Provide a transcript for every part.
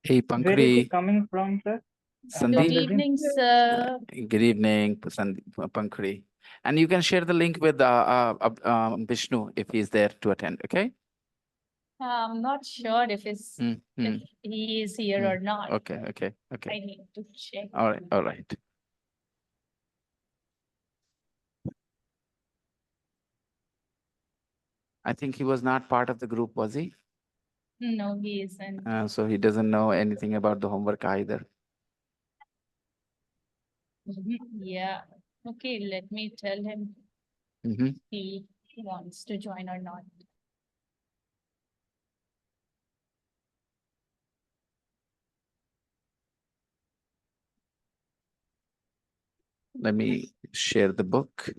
Hey, Where is he Pankri. coming from, sir? From Sandeep. Good the gym? evening, sir. Good evening, Pankri. And you can share the link with Vishnu if he's there to attend. Okay. I'm not sure Mm, if mm, he is here mm. or not. Okay. Okay. I Okay. need to check. All right. All right. I think he was not part of the group, was he? No, he isn't. So he doesn't know anything about the homework either. Yeah. Okay, let me tell him Mm-hmm. he wants to join or not. Let me share the book.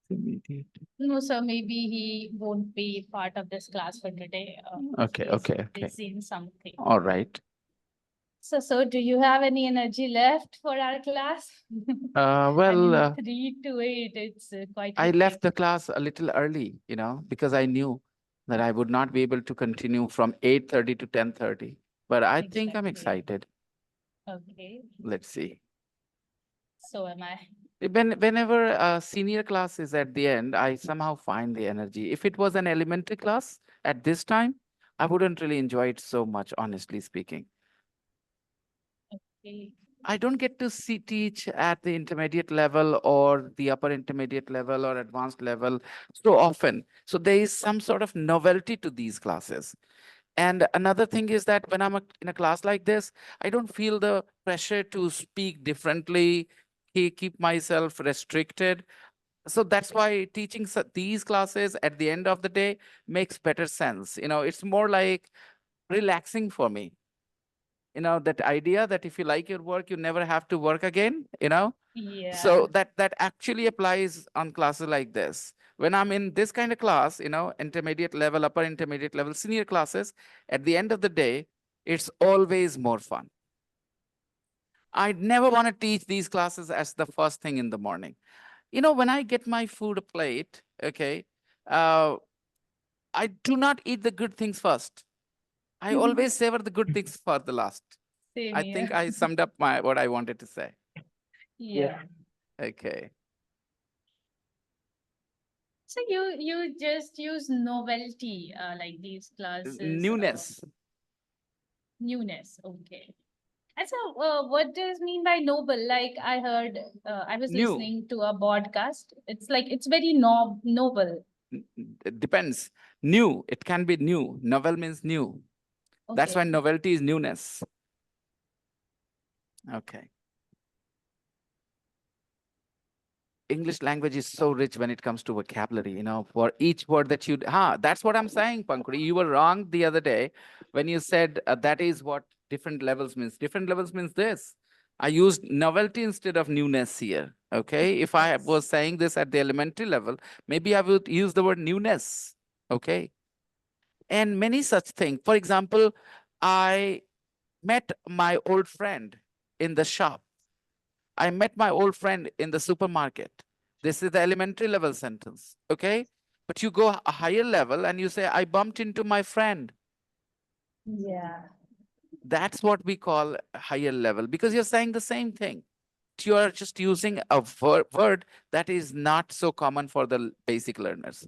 Immediate. No, sir, maybe he won't be part of this class for today. Okay. He's Okay. Okay. busy in something. All right. So do you have any energy left for our class? I Well, mean, 3 to 8, it's quite I hectic. left the class a little early, because I knew that I would not be able to continue from 8:30 to 10:30. But I think I'm Exactly. excited. Okay, Let's see. so am I. Whenever a senior class is at the end, I somehow find the energy. If it was an elementary class at this time, I wouldn't really enjoy it so much, honestly speaking. Okay. I don't get to teach at the intermediate level or the upper intermediate level or advanced level so often. So there is some sort of novelty to these classes. And another thing is that when I'm in a class like this, I don't feel the pressure to speak differently, keep myself restricted. So that's why teaching these classes at the end of the day makes better sense. It's more like relaxing for me. That idea that if you like your work, you never have to work again. Yeah. So that actually applies on classes like this. When I'm in this kind of class, intermediate level, upper intermediate level, senior classes, at the end of the day, it's always more fun. I never want to teach these classes as the first thing in the morning. When I get my food plate, okay, uh, I do not eat the good things first. I always savor the good things for the last. Same I here. think I summed up what I wanted to say. Yeah. Okay. So you just use novelty like these classes. Newness. Newness. Okay. And so, what does mean by noble? Like I heard, I was New. listening to a podcast. It's like it's very noble. It depends. New. It can be new. Novel means new. That's Okay. why novelty is newness. Okay. English language is so rich when it comes to vocabulary, for each word that that's what I'm saying, Pankuri. You were wrong the other day when you said that is what different levels means. Different levels means this. I used novelty instead of newness here. Okay. If I Yes. was saying this at the elementary level, maybe I would use the word newness. Okay. And many such things. For example, I met my old friend in the shop. I met my old friend in the supermarket. This is the elementary level sentence. Okay. But you go a higher level and you say, I bumped into my friend. Yeah. That's what we call a higher level because you're saying the same thing. You are just using a word that is not so common for the basic learners.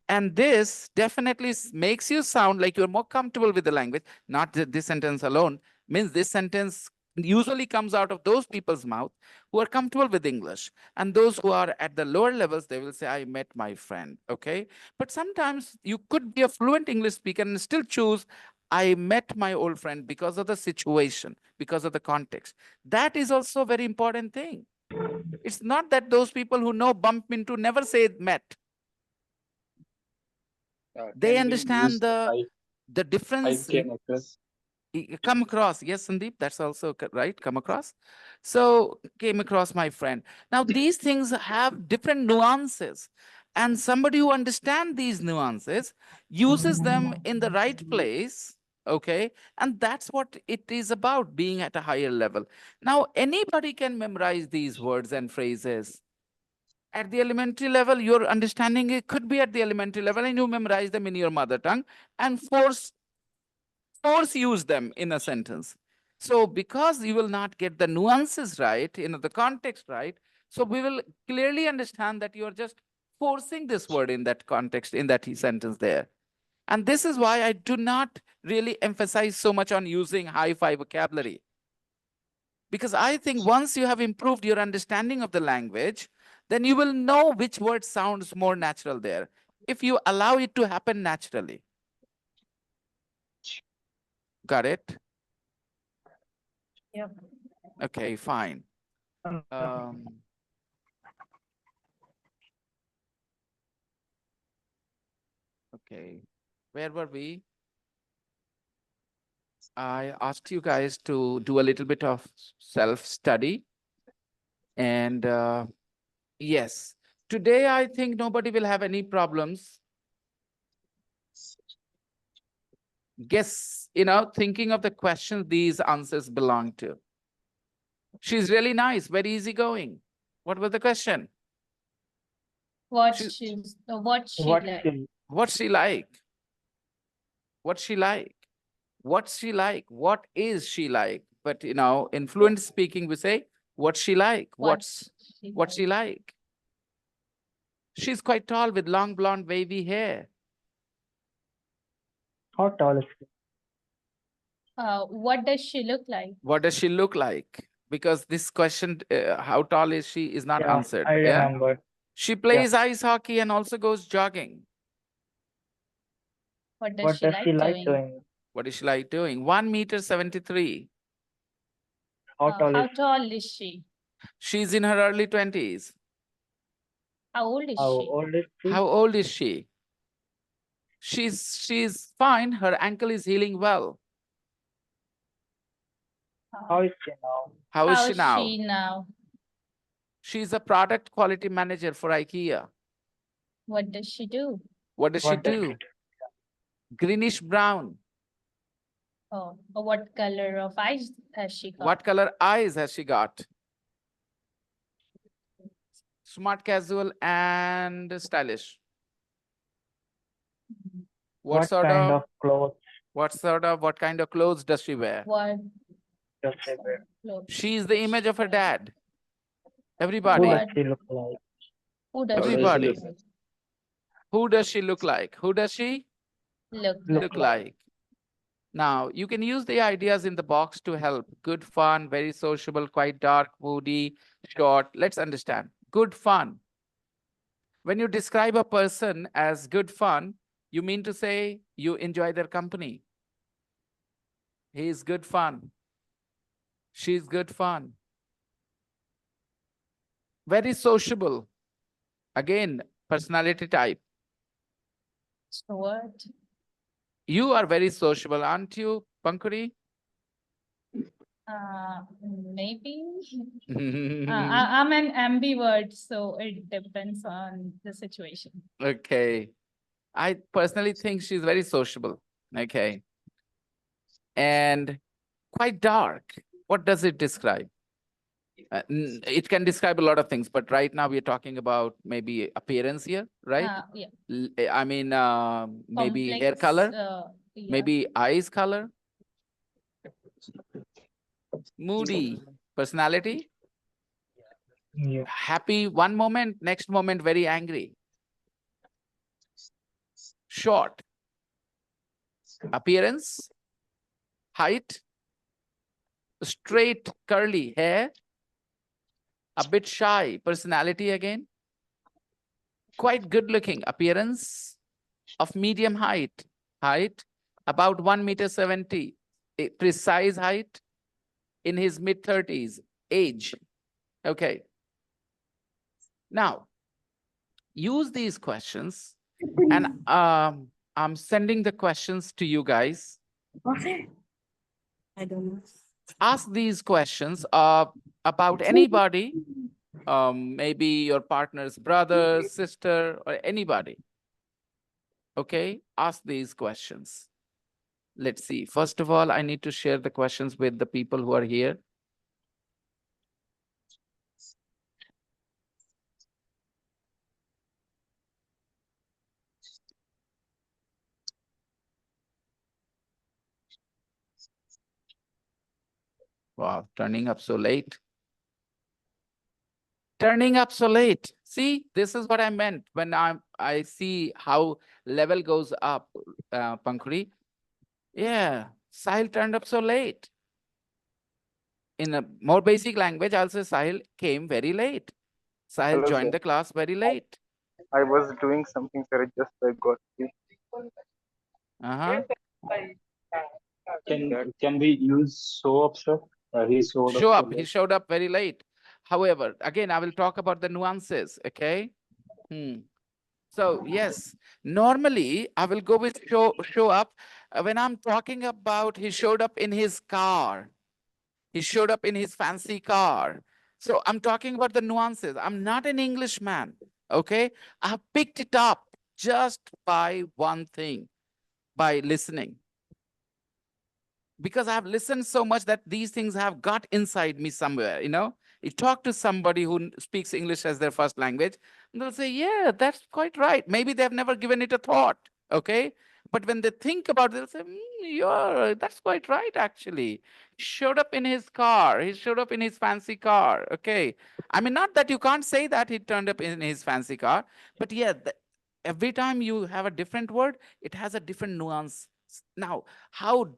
And this definitely makes you sound like you're more comfortable with the language. Not this sentence alone means this sentence usually comes out of those people's mouth who are comfortable with English. And those who are at the lower levels, they will say, I met my friend. Okay. But sometimes you could be a fluent English speaker and still choose, I met my old friend because of the situation, because of the context. That is also a very important thing. It's not that those people who know bump into never say met. They Can we understand use the I difference. came across? Come across. Yes, Sandeep, that's also right. Come across. So came across my friend. Now, these things have different nuances. And somebody who understands these nuances uses them in the right place. Okay. And that's what it is about, being at a higher level. Now, anybody can memorize these words and phrases. At the elementary level, your understanding it could be at the elementary level, and you memorize them in your mother tongue and force use them in a sentence. So because you will not get the nuances right, the context right, so we will clearly understand that you are just forcing this word in that context, in that sentence there. And this is why I do not really emphasize so much on using high-fi vocabulary. Because I think once you have improved your understanding of the language, then you will know which word sounds more natural there, if you allow it to happen naturally. Got it? Yep. Okay, fine. Um, okay, where were we? I asked you guys to do a little bit of self-study. And yes, today I think nobody will have any problems. Guess, thinking of the questions these answers belong to. She's really nice, very easygoing. What was the question? What She, what she What like? skill? what's she like? What's she like? What's she like? What is she like? But in fluent speaking, we say, what's she like? What What's she like? She's quite tall with long blonde wavy hair. How tall is she? What does she look like? What does she look like? Because this question, how tall is she, is not Yeah, answered. I Yeah. remember. She Yeah. plays ice hockey and also goes jogging. What does What she does she like like doing? doing? What is she like doing? 1 meter 73. How tall How is she? tall is she? She's in her early 20s. How old is How she? old is she? How old is she? She's fine. Her ankle is healing well. How is she now? How is How she is now? she now? She's a product quality manager for IKEA. What does she do? What does she What does she do? do? Greenish brown. What color of eyes has she got? What color eyes has she got? Smart, casual, and stylish. What kind of clothes What kind of clothes does she wear? What does she wear? clothes She's the image of her wear? dad. Who Everybody. does What she look like? who does she Everybody. Who does she look like? Who does she look Look look like? like? like? Now, you can use the ideas in the box to help. Good fun, very sociable, quite dark, moody, short. Let's understand. Good fun. When you describe a person as good fun, you mean to say you enjoy their company. He is good fun. She's good fun. Very sociable. Again, personality type. What? You are very sociable, aren't you, Pankuri? Maybe. I'm an ambivert, so it depends on the situation. Okay. I personally think she's very sociable. Okay. And quite dark. What does it describe? It can describe a lot of things, but right now we're talking about maybe appearance here, right? Yeah. I mean, maybe hair Complex. color, Yeah. maybe eyes color, moody personality, Yeah. happy one moment, next moment very angry, short, appearance, height, straight curly hair, a bit shy personality again, quite good looking appearance, of medium height about 1 meter 70, a precise height, in his mid 30s, age. Okay. Now, use these questions, and I'm sending the questions to you guys. I don't know. Ask these questions about anybody, maybe your partner's brother, sister, or anybody. Okay, ask these questions. Let's see. First of all, I need to share the questions with the people who are here. Wow, turning up so late. Turning up so late. See, this is what I meant when I see how level goes up, Pankuri. Yeah, Sahil turned up so late. In a more basic language, I'll say Sahil came very late. Sahil Hello, sir. joined the class very late. I was doing something, sir. Just I got free. Uh-huh. Can we use show up, sir? He showed up Show so up. He late. showed up very late. However, again, I will talk about the nuances. Okay. So yes, normally I will go with show up when I'm talking about he showed up in his car. He showed up in his fancy car. So I'm talking about the nuances. I'm not an Englishman. Okay. I have picked it up just by one thing, by listening. Because I've listened so much that these things have got inside me somewhere, you know. You talk to somebody who speaks English as their first language, and they'll say, yeah, that's quite right. Maybe they've never given it a thought, okay? But when they think about it, they'll say, yeah, that's quite right, actually. He showed up in his car. He showed up in his fancy car, okay? I mean, not that you can't say that he turned up in his fancy car, but yeah, every time you have a different word, it has a different nuance. Now, how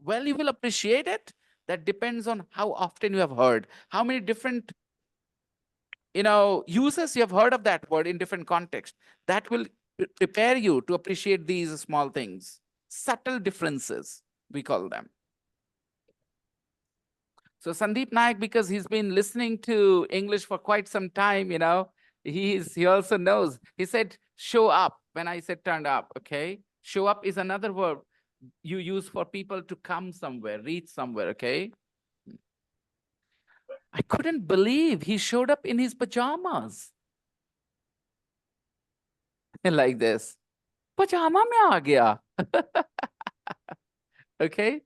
well you will appreciate it, that depends on how often you have heard, how many different uses you have heard of that word in different contexts. That will prepare you to appreciate these small things, subtle differences, we call them. So Sandeep Naik, because he's been listening to English for quite some time, he also knows. He said show up when I said turned up. Okay, show up is another word you use for people to come somewhere, reach somewhere. Okay, I couldn't believe he showed up in his pajamas. Like this. Pajama mein aa gaya. Okay.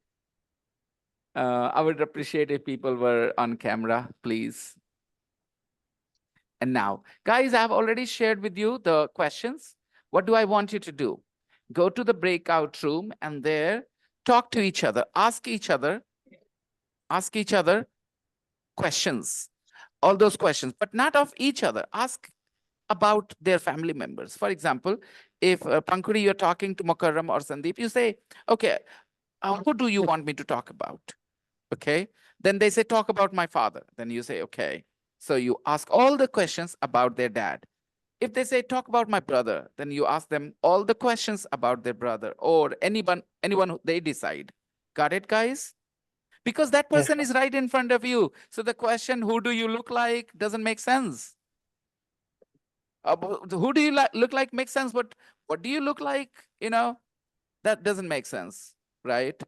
I would appreciate if people were on camera, please. And now, guys, I've already shared with you the questions. What do I want you to do? Go to the breakout room and there talk to each other, ask each other questions, all those questions, but not of each other. Ask about their family members. For example, if Pankuri, you're talking to Mukarram or Sandeep, you say, okay, who do you want me to talk about? Okay. Then they say, talk about my father. Then you say, okay. So you ask all the questions about their dad. If they say, talk about my brother, then you ask them all the questions about their brother or anyone who they decide. Got it, guys? Because that Yes, person sir. is right in front of you. So the question, who do you look like, doesn't make sense. Who do you look like makes sense, but what do you look like? That doesn't make sense, right?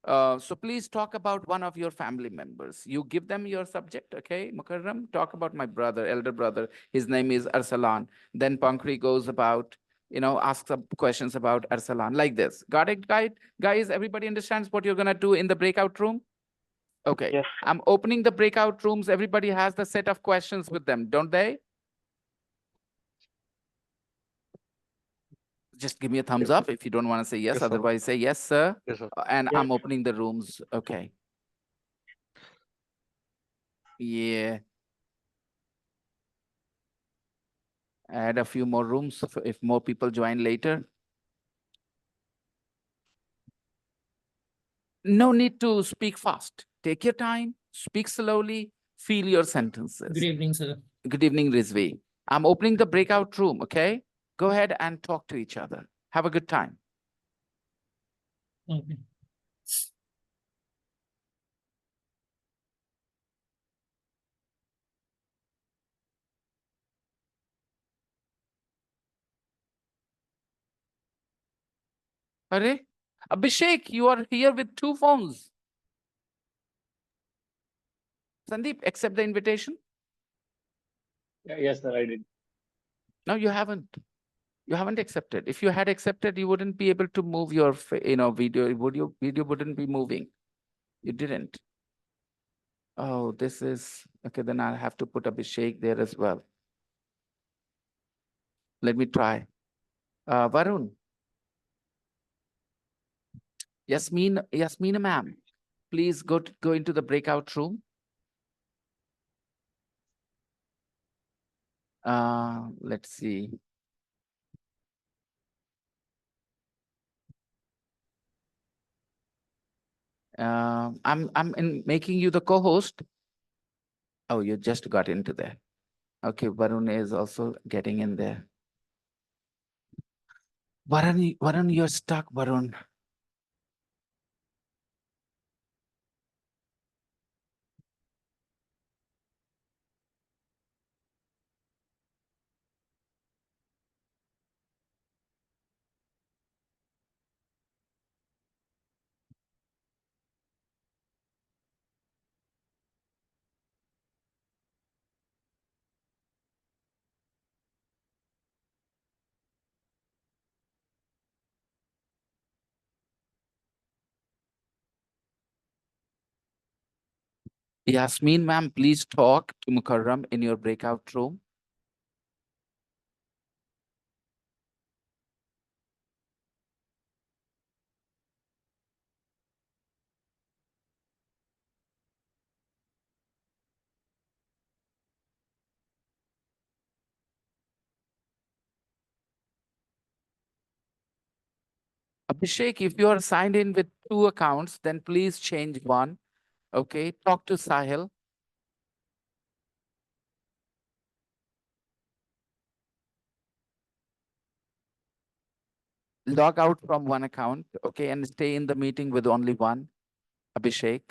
So please talk about one of your family members. You give them your subject, okay, Mukarram? Talk about my brother, elder brother. His name is Arsalan. Then Pankri goes about, ask some questions about Arsalan, like this. Got it, guys? Everybody understands what you're gonna do in the breakout room? Okay, Yes, I'm opening the breakout rooms. Everybody has the set of questions with them, don't they? Just give me a thumbs Yes, up if you don't want to say yes. yes, sir. Otherwise, say yes, sir. Yes, sir. And yes, I'm opening the rooms. Okay. Yeah. Add a few more rooms if more people join later. No need to speak fast. Take your time, speak slowly, feel your sentences. Good evening, sir. Good evening, Rizvi. I'm opening the breakout room, okay? Go ahead and talk to each other. Have a good time. Okay. Arey, Abhishek, you are here with two phones. Sandeep, accept the invitation. Yes, sir, I did. No, you haven't. You haven't accepted. If you had accepted, you wouldn't be able to move your, video. Video wouldn't be moving. You didn't. Oh, this is okay. Then I'll have to put Abhishek there as well. Let me try. Varun. Yasmina ma'am, please go into the breakout room. Let's see. I'm making you the co-host. Oh, you just got into there. Okay, Varun is also getting in there. Varun, you're stuck, Varun. Yasmin ma'am, please talk to Mukarram in your breakout room. Abhishek, if you are signed in with two accounts, then please change one. Okay, talk to Sahil. Log out from one account, okay, and stay in the meeting with only one. Abhishek.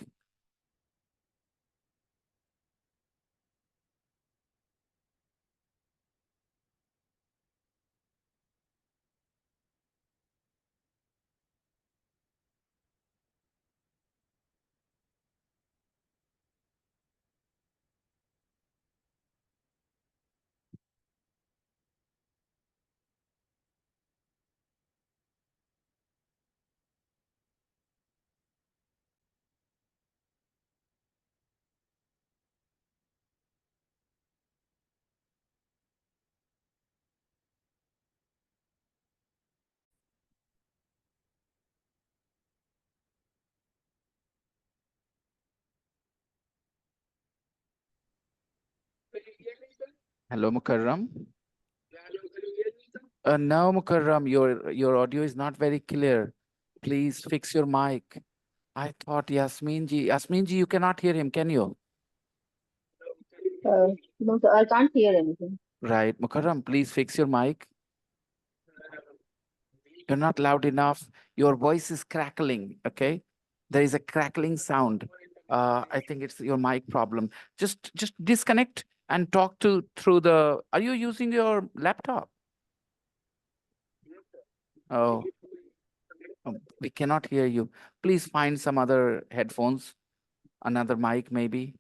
Hello, Mukarram. No, Mukarram, your audio is not very clear. Please fix your mic. I thought Yasmin ji, you cannot hear him, can you? No, sir, I can't hear anything. Right, Mukarram, please fix your mic. You're not loud enough. Your voice is crackling, okay? There is a crackling sound. I think it's your mic problem. Just disconnect and talk to through the. Are you using your laptop? Oh, we cannot hear you. Please find some other headphones, another mic maybe.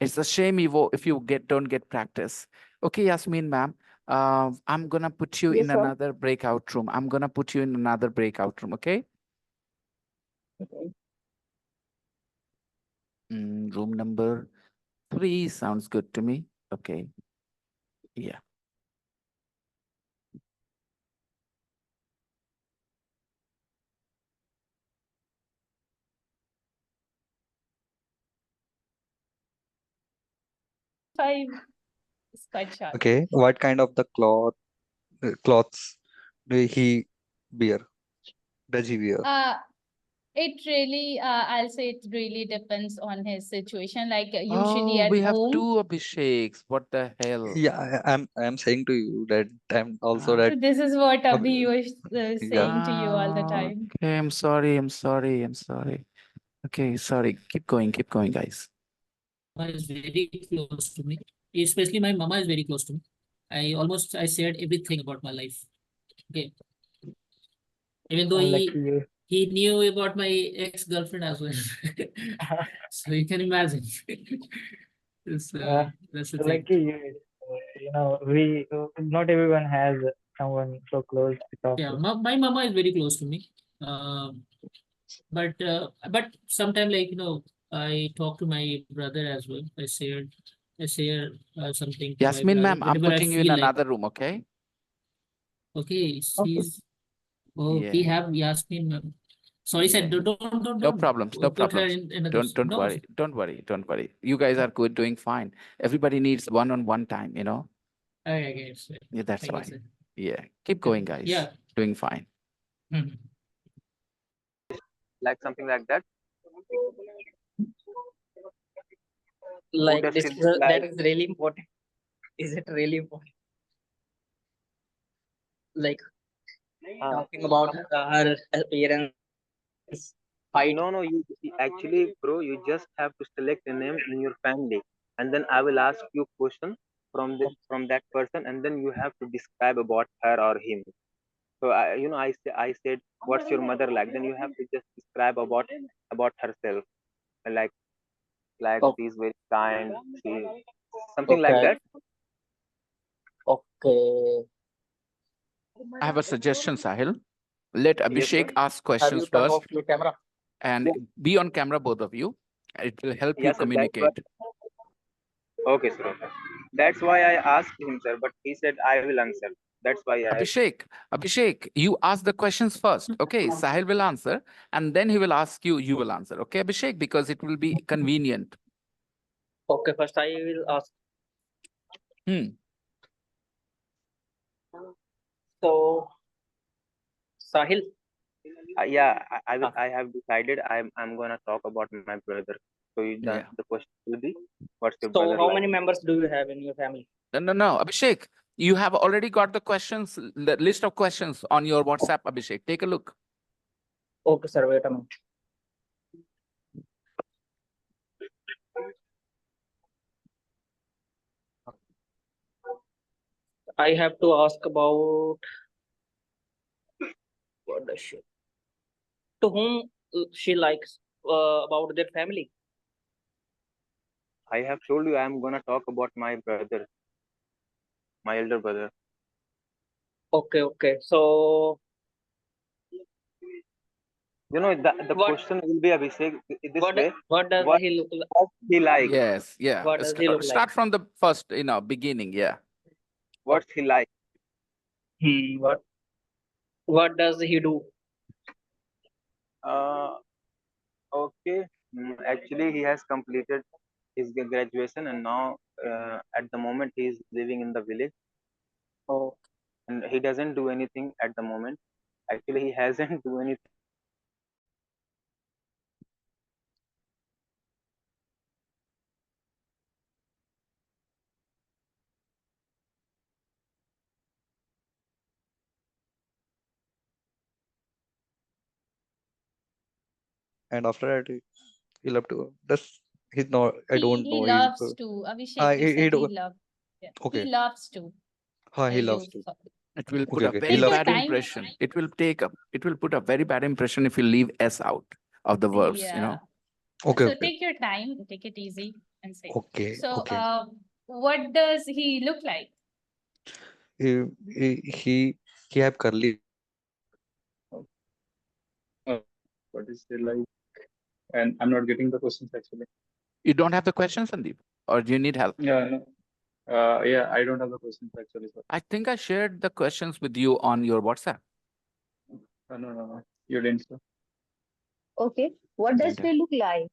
It's a shame if you don't get practice. Okay, Yasmin ma'am. I'm gonna put you in Yes, sir. another breakout room. I'm gonna put you in another breakout room, okay? Okay. Room number 3 sounds good to me. Okay. Yeah. Five is quite short. Okay, what kind of the cloths do he wear? Does he wear? It really, I'll say it really depends on his situation. Like usually Oh, at we have home, two Abhisheks. What the hell? Yeah, I'm saying to you that I'm also Ah, that. this is what uh, Abhi was Yeah, saying to you all the time. Okay, I'm sorry. I'm sorry. I'm sorry. Okay, sorry. Keep going, guys. Is very close to me. Especially my mama is very close to me. I shared everything about my life. Okay. Even though Unlucky you. he knew about my ex-girlfriend as well. So you can imagine. That's the thing. Lucky you. We not everyone has someone so close to talk Yeah, to. my mama is very close to me. But sometimes, like, I talk to my brother as well. I share something to my Yasmin brother ma'am, I'm whenever I putting you in feel like. another room, okay? Okay, Okay. we Yeah. have Yasmin ma'am. Sorry, Yeah. sir. Don't No problems, no put her problems. in another. Don't No, worry, don't worry, don't worry. You guys are good, doing fine. Everybody needs one-on-one time, you know? I guess. Yeah, that's I guess. fine. Yeah, keep going, guys. Yeah. Doing fine. Mhm. Like something like that. Like does this, she look that like? is really important. Is it really important? Like talking about her appearance, height. No, actually, bro, you just have to select a name in your family, and then I will ask you question from that person, and then you have to describe about her or him. So I said, what's your mother like? Then you have to just describe about herself, like Oh, she's very kind, she something like okay. that. Okay. I have a suggestion, Sahil. Let Yes, sir. Abhishek ask Have questions you turned first off your camera? and be on camera, both of you. It will help you Yes, sir. That's communicate. okay, sir. Okay. That's why I asked him, sir, but he said I will answer. That's why I. Abhishek, you ask the questions first. Okay, Sahil will answer and then he will ask you, you will answer. Okay, Abhishek, because it will be convenient. Okay, first I will ask. Hmm. So, Sahil, Yeah, I will. ah, I have decided. I'm gonna talk about my brother. So Yeah. the question will be, what's your so brother how like? many members do you have in your family? No. Abhishek, you have already got the questions, the list of questions on your WhatsApp, Abhishek. Take a look. Okay, sir, wait a minute. I have to ask about what does she, to whom she likes about their family. I have told you I'm gonna talk about my brother, my elder brother. Okay. So, The what question will be, Abhishek, this what way. what does What he look like? what he like? Yes, yeah. What does he look like? Start from the first, beginning. Yeah. What's he like? Hmm, what does he do? Uh, okay. Actually, he has completed his graduation, and now at the moment he is living in the village, Oh, and he doesn't do anything at the moment. Actually, he hasn't do anything. And after that, he'll have to. That's he's not. I don't He know. loves to. Abhishek, you He said he do. loves. Yeah. He Okay. loves to. He loves You to. It will put Okay. a Okay. He very take your loves bad to. time. impression. It will put a very bad impression if you leave S out of the verbs, Yeah. Okay. So Okay. take your time, take it easy and say. Okay. So, Okay. what does he look like? He he have curly. What is it like? And I'm not getting the questions actually. You don't have the question, Sandeep, or do you need help? Yeah, no. Yeah, I don't have the questions actually, sir. I think I shared the questions with you on your WhatsApp. No. You didn't, sir. Okay. What does Didn't I? she look like?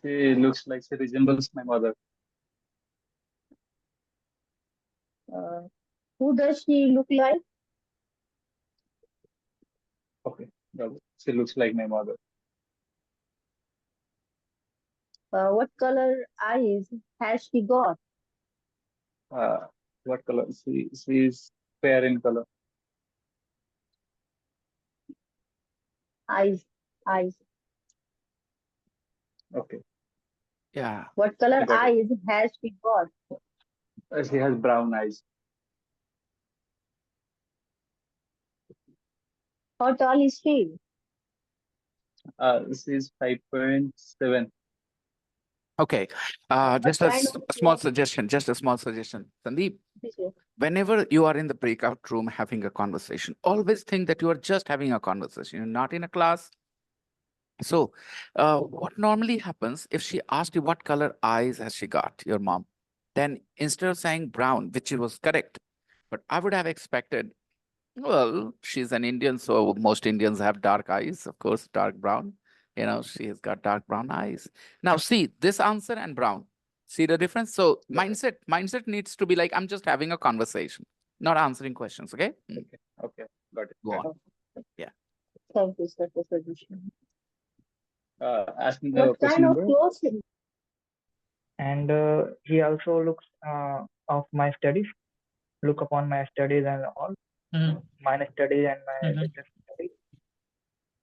She looks like she resembles my mother. Uh, who does she look like? Okay. Got it. She looks like my mother. What color eyes has she got? What color? She is fair in color. Eyes. Eyes. Okay. Yeah. What color I got it. eyes has she got? She has brown eyes. How tall is she? This is 5.7. Okay. What Just kind of a small clothes suggestion. Just a small suggestion. Sandeep, is she? whenever you are in the breakout room having a conversation, always think that you are just having a conversation. You're not in a class. So, what normally happens if she asked you what color eyes has she got, your mom, then instead of saying brown, which was correct, but I would have expected, well, she's an Indian, so most Indians have dark eyes, of course, dark brown. You know, she has got dark brown eyes. Now, see this answer and brown. See the difference? So Got it. mindset needs to be like, I'm just having a conversation, not answering questions. Okay. Okay. Okay. Got it. Go Got on. it. Yeah. Thank you, sir, for suggestion. Ask me the What kind question, of bro. clothes? And he also looks of my studies, look upon my studies and all, Mhm, my studies and my mhm, sister's studies.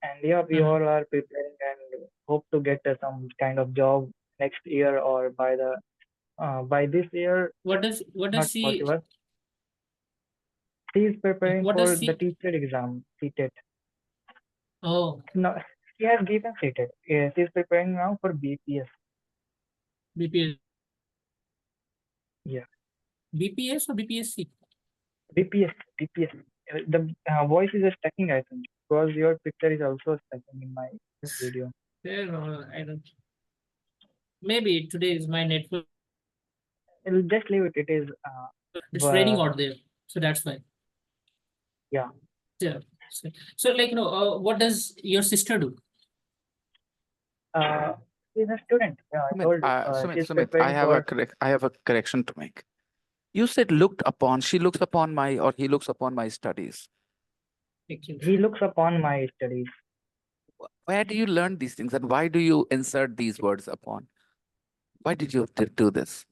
And yeah, we mhm. all are preparing and hope to get some kind of job next year or by this year, What not does she possible. She is preparing what for does the she teacher exam, CTET. oh No, she has given CTET. Yeah, she is preparing now for BPS. BPS Yeah, BPS or BPSC? BPS, BPS. The voice is stacking, I think, because your picture is also stacking in my video. Yeah, no, I don't. Maybe today is my network. Just leave it. It is, It's raining uh, out there, so that's why. yeah. Yeah. So like what does your sister do? Uh, she's a student. Yeah, I told you. She's Sumit, preparing for. I have a correction to make. You said looked upon, she looks upon my, or he looks upon my studies. Actually, He looks upon my studies. Where do you learn these things and why do you insert these words upon? Why did you do this?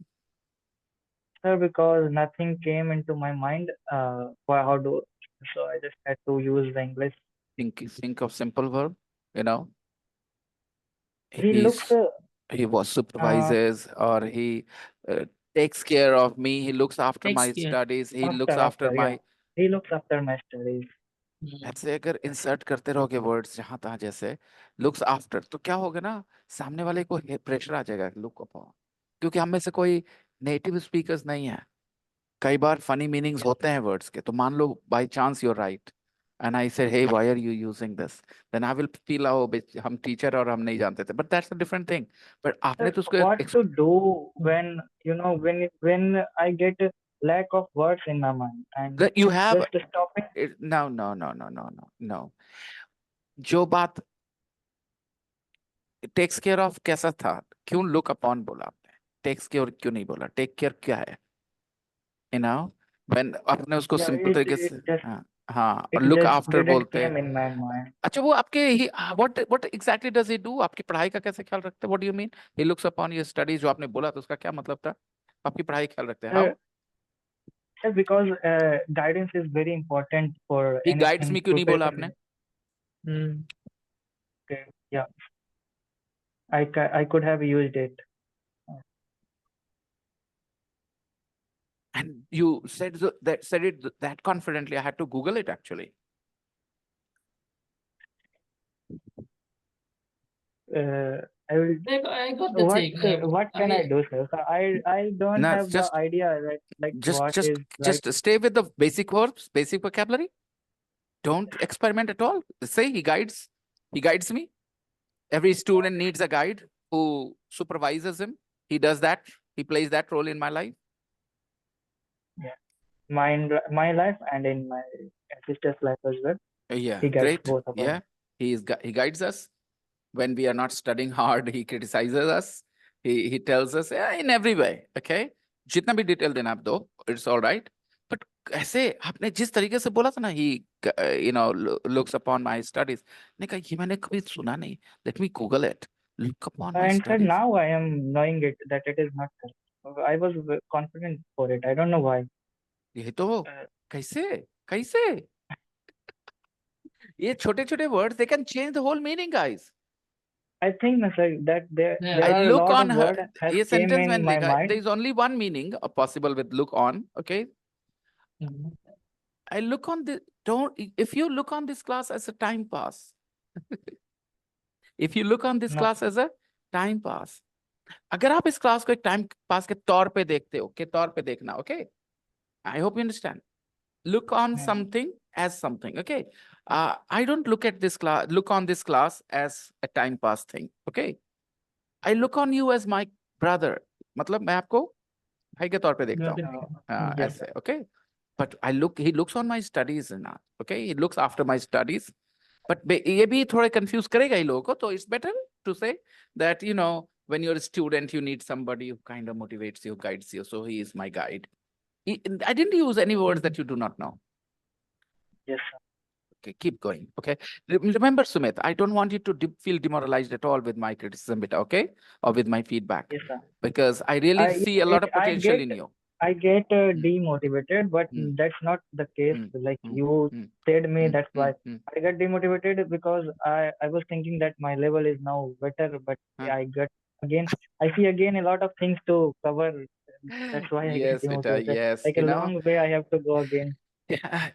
Sir, because nothing came into my mind. For how do so I just had to use the English. Think of simple verb, you know, He looks. he's he was Uh, supervises or he takes care of me, he looks after takes my care. studies, he looks after after yeah. my, He looks after my studies. ऐसे अगर insert करते रहोगे words जहां तहां जैसे looks after तो क्या होगा ना सामने वाले को प्रेशर आ जाएगा लुक अपॉन क्योंकि हम में से कोई नेटिव स्पीकर्स नहीं है कई बार फनी मीनिंग्स होते हैं वर्ड्स के तो मान लो by chance you're right and I say hey why are you using this then I will feel oh हम टीचर और हम नहीं जानते थे but that's a different thing but आपने Sir, तो उसको what to do when when I get a lack of words in my mind and you have just stopping. no जो बात टेक्स केयर ऑफ कैसा था क्यों लुक अपॉन बोला आपने टेक्स केयर क्यों नहीं बोला टेक केयर क्या है यू नो व्हेन आपने उसको Yeah, सिंपल तरीके से हाँ हाँ और it look just after didn't बोलते came in my mind. अच्छा वो आपके ही what exactly does he do आपकी पढ़ाई का कैसे ख्याल रखते हैं what do you mean he looks upon your studies जो आपने बोला तो उसका क्या मतलब था आपकी पढ़ाई का ख्याल रखते हैं how Sir, because guidance is very important for he guides anything मी क्यों नहीं prepare बोला for. आपने Okay, yeah, I could have used it. and you said that confidently I had to google it actually I will. I got the thing. What can I do, sir? So I don't no have the idea that like just what just is right. just stay with the basic verbs basic vocabulary don't experiment at all say he guides me every student needs a guide who supervises him he does that he plays that role in my life Yeah, my life and in my sister's life as well. yeah He guides great both of us. yeah he guides us when we are not studying hard he criticizes us he tells us yeah, in every way okay जितना भी detail देना आप दो it's all right but ऐसे आपने जिस तरीके से बोला था ना he you know looks upon my studies ने कहा ये मैंने कभी सुना नहीं let me Google it look upon my And sir, studies now I am knowing it that it is not correct. I was confident for it. I don't know why. ये तो Uh, कैसे कैसे ये छोटे छोटे words they can change the whole meaning guys I think, sir, that Yeah. there I are a look lot on of her word has ये came sentence in मैंने my लिखा है mind. there is only one meaning possible with look on okay Mhm. I look on the, if you look on this class as a time pass, if you look on this No. class as a time pass, अगर आप इस class को एक time pass के तौर पे देखते हो, के तौर पे देखना, okay? I hope you understand. Look on something as something, okay? I don't look at this class, look on this class as a time pass thing, okay? I look on you as my brother. मतलब मैं आपको भाई के तौर पे देखता हूँ, Yes. ऐसे, okay? But he looks on my studies now, okay? He looks after my studies. But ये भी थोड़े confuse करेगा ही लोगों को, तो it's better to say that, you know, when you're a student, you need somebody who kind of motivates you, guides you. So he is my guide. I didn't use any words that you do not know. Yes, sir. Okay, keep going. Okay. Remember, Sumit, I don't want you to feel demoralized at all with my criticism, beta, okay? Or with my feedback. Yes, sir. Because I really see a lot of potential in you. I get demotivated, but that's not the case. Like you said me, that's why I got demotivated, because I was thinking that my level is now better, but I see again a lot of things to cover. That's why I get Yes, beta, demotivated. yes. Like a long way I have to go again.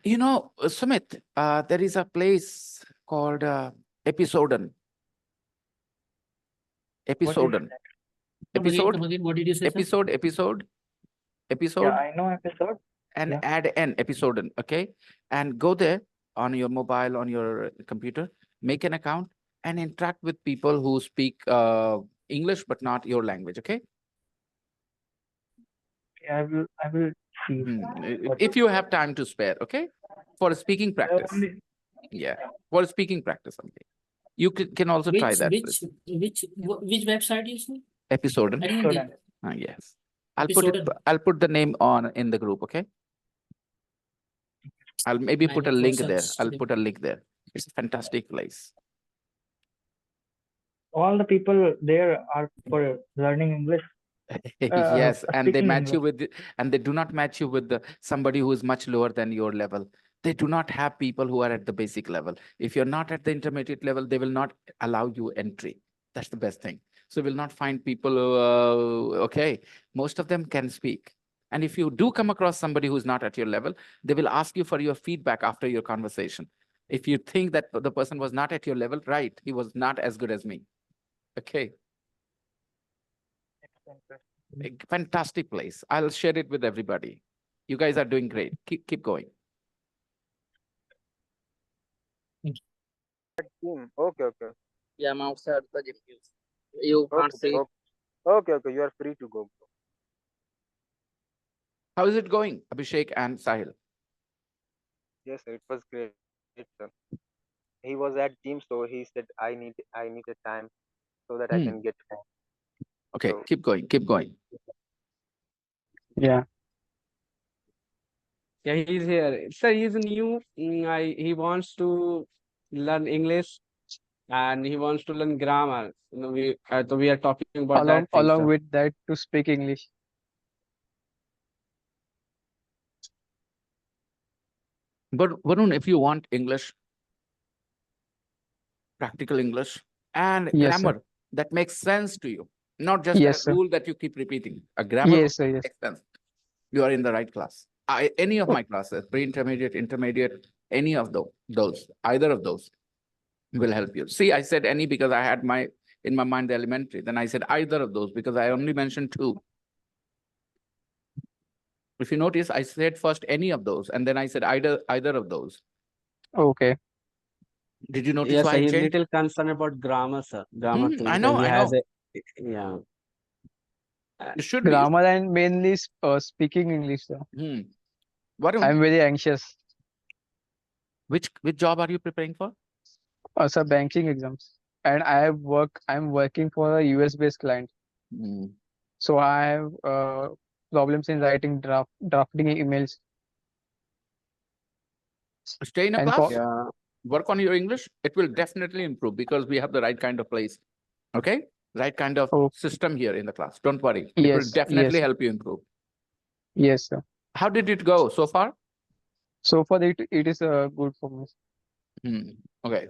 You know, Sumit, there is a place called Episoden. Episoden. Episode. Come again. What did you say, sir? Episode. Yeah, I know episode. And Yeah. add an Episoden, okay? And go there on your mobile, on your computer, make an account and interact with people who speak English, but not your language, okay? I will see. If you have time to spare, okay? For speaking practice. Yeah, for speaking practice only. You can also try that. Which website you say? Episode. Yes. I'll put the name on in the group, okay? I'll maybe put a link there. I'll put a link there. It's a fantastic place. All the people there are for learning English. Yes, and they match English. you with and they do not match you with somebody who is much lower than your level. They do not have people who are at the basic level. If you're not at the intermediate level, they will not allow you entry. That's the best thing. So we'll not find people who, okay, most of them can speak. And if you do come across somebody who's not at your level, they will ask you for your feedback after your conversation. If you think that the person was not at your level, right, he was not as good as me. Okay. A fantastic place. I'll share it with everybody. You guys are doing great. Keep going. Okay. Yeah, I'm outside the gym. You can't see. Okay. You are free to go. How is it going, Abhishek and Sahil? Yes, sir, it was great, sir. He was at gym, so he said, I need a time so that I can get home. Okay, So, keep going. Yeah. Yeah, he's here. Sir, he's new. He wants to learn English and he wants to learn grammar. You know, we are talking about that thing, Along sir. with that, to speak English. But Varun, if you want English, practical English and Yes, grammar that makes sense to you, not just Yes, a sir. rule that you keep repeating, a grammar Yes, sir. that Yes. makes sense, you are in the right class. Any of my classes, pre-intermediate, intermediate, any of those, either of those will help you. See, I said any because I had in my mind the elementary. Then I said either of those because I only mentioned two. If you notice, I said first any of those, and then I said either of those. Okay. Did you notice Yes, why sir, I he's changed? little concerned about grammar, sir. Grammar thing, I because know. he has yeah. You should be. Grammar and mainly speaking English, sir. Varun, I'm very anxious. which job are you preparing for? Sir, banking exams. And I'm working for a US based client. So I have problems in writing drafting emails. Stay in a And class. Yeah. Work on your English. It will definitely improve because we have the right kind of place. Okay, right kind of system here in the class. Don't worry. It will definitely help you improve. Yes, sir. How did it go so far? So far, it is good for me. Okay.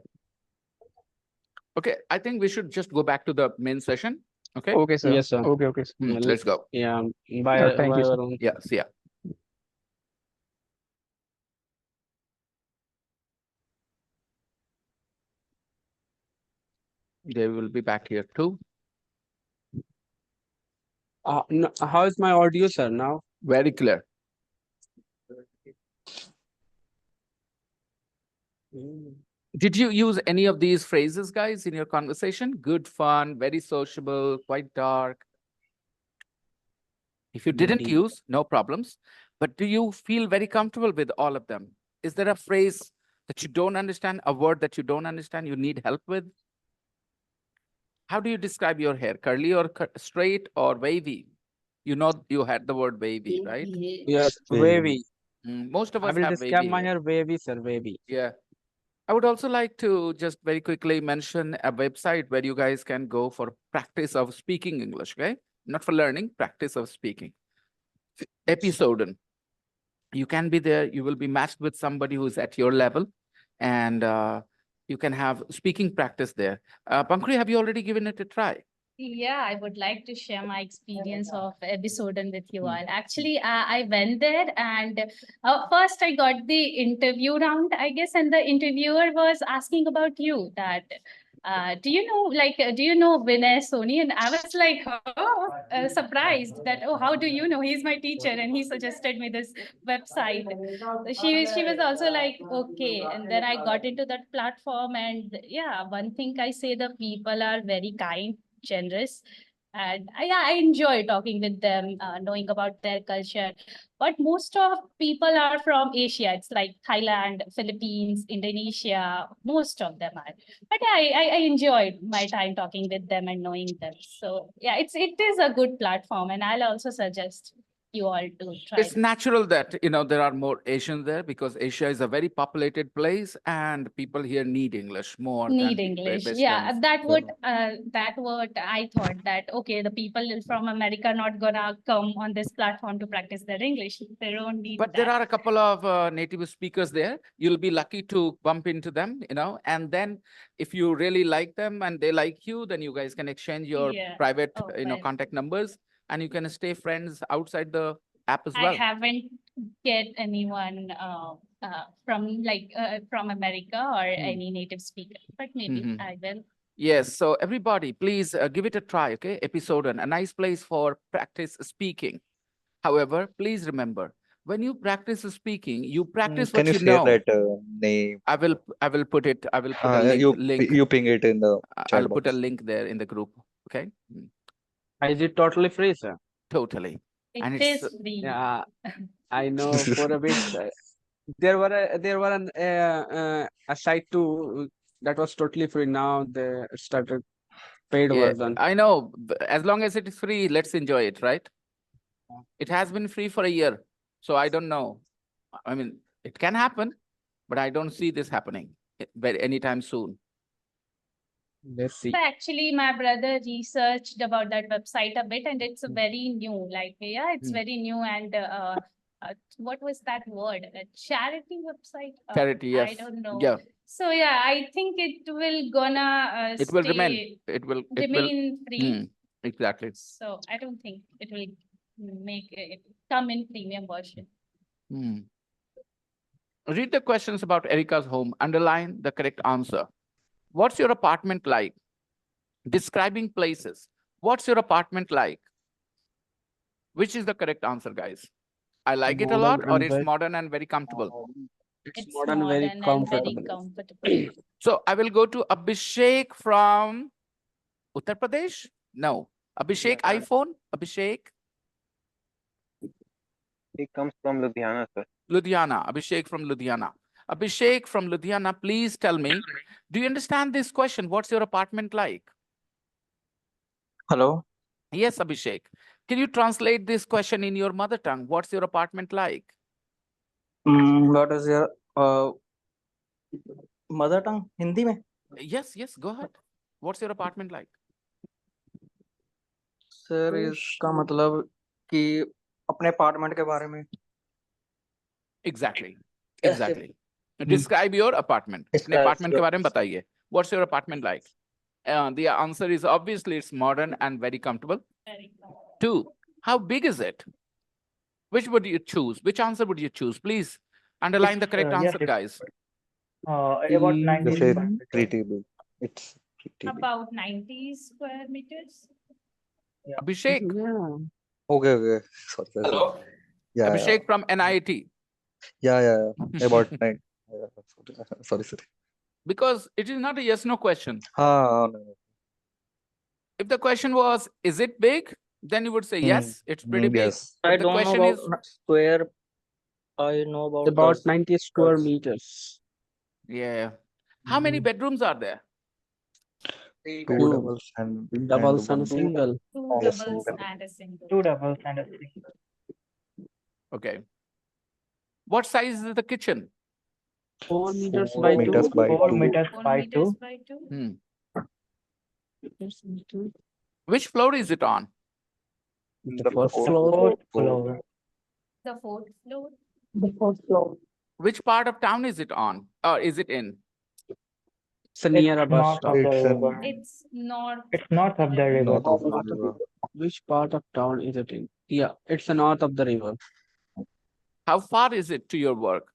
Okay, I think we should just go back to the main session. Okay. Okay, sir. Yes, sir. Okay. Let's go. Yeah. Bye. Thank you, sir. Yeah. See ya. They will be back here too. No, how is my audio, sir, now? Very clear. Did you use any of these phrases, guys, in your conversation? Good fun, very sociable, quite dark. If you didn't Indeed. use, no problems. But do you feel very comfortable with all of them? Is there a phrase that you don't understand, a word that you don't understand, you need help with? How do you describe your hair? Curly or straight or wavy? You know you had the word wavy, right? Yes, Wavy. wavy. Most of I us will have describe wavy my hair. hair wavy, sir, wavy. Yeah. I would also like to just very quickly mention a website where you guys can go for practice of speaking English, okay? Not for learning, practice of speaking. Episoden. You can be there, you will be matched with somebody who's at your level, and you can have speaking practice there. Pankri, have you already given it a try? Yeah, I would like to share my experience of episode with you all. Actually, I went there and first I got the interview round, I guess, and the interviewer was asking about you that, do you know, do you know Vinay Soni? And I was like, oh, surprised that, oh, how do you know? He's my teacher and he suggested me this website. So she was also like, okay. And then I got into that platform and yeah, one thing I say, the people are very kind, generous, and yeah, I enjoy talking with them, knowing about their culture. But most of people are from Asia. It's like Thailand, Philippines, Indonesia. Most of them are. But I enjoyed my time talking with them and knowing them. So yeah, it is a good platform, and I'll also suggest you all to try It's this. natural that there are more Asians there because Asia is a very populated place and people here need English more Need than English. Yeah, Westerns. that what I thought, that okay, the people from America not gonna come on this platform to practice their English. They don't need But that. there are a couple of native speakers there. You'll be lucky to bump into them, and then if you really like them and they like you, then you guys can exchange your Yeah. private, Oh, well. contact numbers, and you can stay friends outside the app as I well. haven't get anyone from America or any native speaker, but maybe Mhm. I will. Yes, so everybody, please give it a try, okay? Episode, a nice place for practice speaking. However, please remember, when you practice speaking, you practice Can what you you share know. that name? I will put a link. You ping it in the I'll chat put a box. link there in the group. Okay. Is it totally free, sir? Totally. And It it's is free. Yeah, I know for a bit. There were a site too that was totally free. Now they started paid yeah, version. I know. As long as it is free, let's enjoy it, right? It has been free for a year, so I don't know. I mean, it can happen, but I don't see this happening anytime soon. Let's see. So actually, my brother researched about that website a bit, and it's very new. Like, yeah, it's very new. And what was that word? A charity website? Charity, yes. I don't know. Yeah. So yeah, I think it will gonna It will remain. remain free. Exactly. So I don't think it will make it come in premium version. Read the questions about Erica's home. Underline the correct answer. What's your apartment like? Describing places. What's your apartment like? Which is the correct answer, guys? I like it a lot, or it's modern and very comfortable? It's It's modern, very modern and comfortable. very comfortable. So I will go to Abhishek from Uttar Pradesh. No, Abhishek, iPhone. Abhishek, He comes from Ludhiana, sir. Ludhiana. Abhishek from Ludhiana. Abhishek from Ludhiana, please tell me, do you understand this question? What's your apartment like? Hello. Yes, Abhishek. Can you translate this question in your mother tongue? What's your apartment like? What is your mother tongue? Hindi में? Yes, go ahead. What's your apartment like? Sir इसका मतलब कि अपने apartment के बारे में. Exactly. Describe your apartment. अपने apartment के बारे में बताइए. What's your apartment like? The answer is obviously it's modern and very comfortable. 2, how big is it? Which would you choose? Which answer would you choose? Please underline the correct answer, guys. About 90 Just say square feet. 3 table. It's About 90 square meters. Abhishek. Yeah. Okay. Sorry. Hello. Yeah. Abhishek from NIT. Yeah. About 9. Sorry. Because it is not a yes/no question. No. If the question was, is it big? Then you would say, yes, it's pretty big. Yes. I If the don't know question about is, square. I know about About the 90 square acres. meters. yeah. How many bedrooms are there? Two Two doubles and doubles and a one. single. Two Yes. doubles and a single. 2 doubles and a single. Okay. What size is the kitchen? 4 meters 4 by meters 2. by 4 2. meters 4 by meters 2. by 2. Which floor is it on? The first The floor. 4th floor. The 4th floor. The fourth floor. Which part of town is it on? Or is it in? It's near a It's bus north stop. of the It's river. It's north. It's north of the river. north of the river. Which part of town is it in? Yeah, it's the north of the river. How far is it to your work?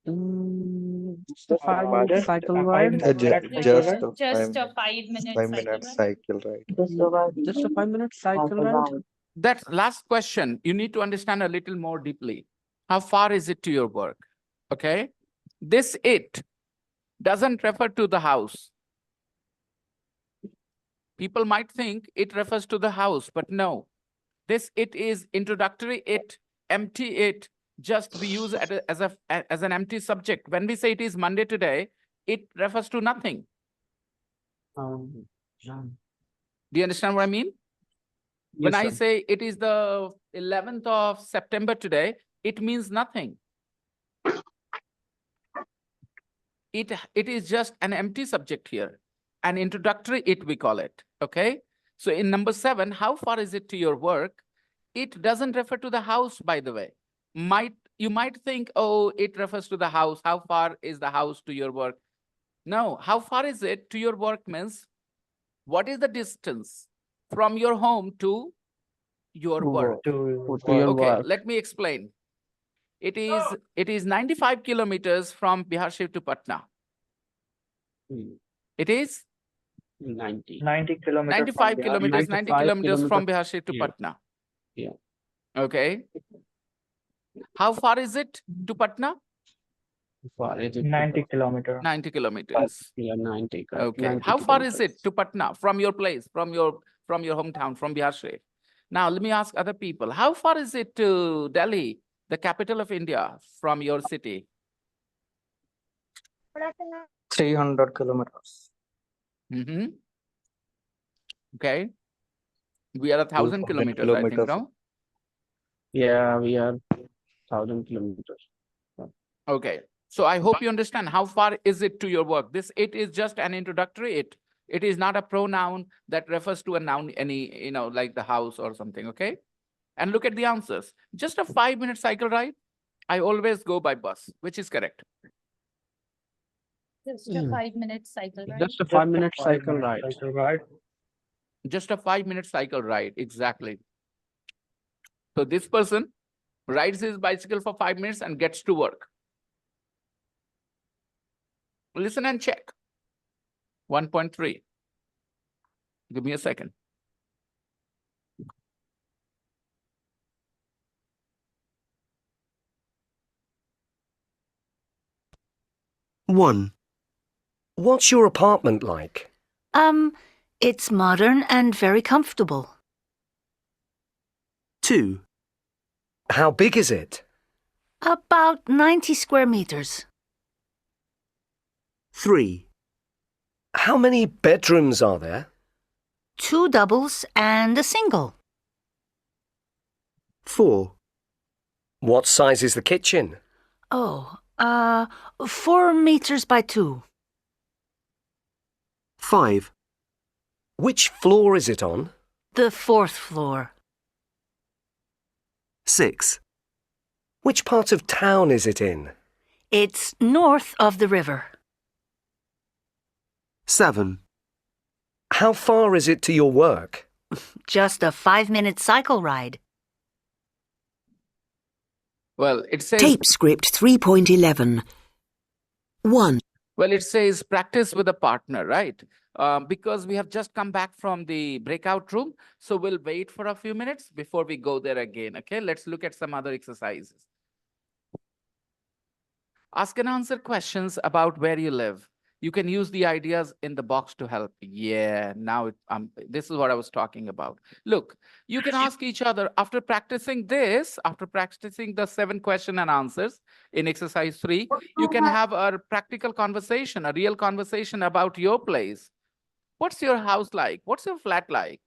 Just a 5-minute Just cycle a ride. 5 minute cycle Just ride. a Just a 5 5-minute 5-minute cycle ride. Just a 5-minute cycle ride. That last question, you need to understand a little more deeply. How far is it to your work? Okay. This it doesn't refer to the house. People might think it refers to the house, but no. This it is introductory it, empty it, just we use it as an empty subject. When we say it is Monday today, it refers to nothing. Yeah. Do you understand what I mean? When I say it is the 11th of September today, it means nothing. It is just an empty subject here. An introductory it, we call it. Okay. So in number 7, how far is it to your work? It doesn't refer to the house, by the way. You might think, oh, it refers to the house. How far is the house to your work? No, how far is it to your work means what is the distance from your home to your work? To your Okay, work. let me explain. It is 95 kilometers from Biharshif to Patna. It is 90 kilometers. 95 kilometers, 90 kilometers from Biharshif to Yeah. Patna. Yeah. Okay. How far is it to Patna? Far is it? 90 kilometers. 90 kilometers. Yeah, 90. Correct. Okay. 90 How far is kilometers. it to Patna from your place, from your hometown, from Biharshif? Now, let me ask other people. How far is it to Delhi, the capital of India, from your city? 300 kilometers. Okay. We are 1,000 kilometers, I think, no? Yeah, we are 1,000 kilometers. Okay. So I hope you understand how far is it to your work. This it is just an introductory it. It is not a pronoun that refers to a noun, any, like the house or something, okay? And look at the answers. Just a 5-minute cycle ride. I always go by bus, which is correct. Just a 5-minute cycle ride. Just a 5-minute cycle ride. Just a 5-minute cycle ride, exactly. So this person rides his bicycle for 5 minutes and gets to work. Listen and check. 1.3. Give me a second. One. What's your apartment like? It's modern and very comfortable. 2. How big is it? About 90 square meters. 3. How many bedrooms are there? 2 doubles and a single. 4. What size is the kitchen? 4 meters by 2. 5. Which floor is it on? The 4th floor. 6. Which part of town is it in? It's north of the river. 7. How far is it to your work? Just a 5-minute cycle ride. Well, it says... Tape script 3.11. 1. Well, it says practice with a partner, right? Because we have just come back from the breakout room. So we'll wait for a few minutes before we go there again. Okay, let's look at some other exercises. Ask and answer questions about where you live. You can use the ideas in the box to help. Yeah, now this is what I was talking about. Look, you can ask each other after practicing this, after practicing the 7 question and answers in exercise 3, you can have a practical conversation, a real conversation about your place. What's your house like? What's your flat like?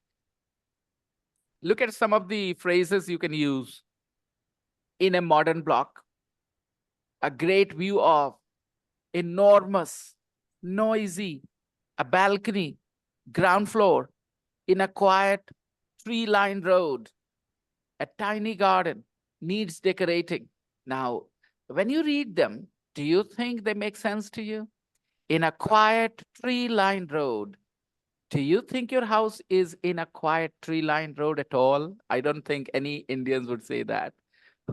Look at some of the phrases you can use. In a modern block, a great view of, enormous, noisy, a balcony, ground floor, in a quiet, tree-lined road, a tiny garden, needs decorating. Now, when you read them, do you think they make sense to you? In a quiet, tree-lined road, do you think your house is in a quiet, tree-lined road at all? I don't think any Indians would say that.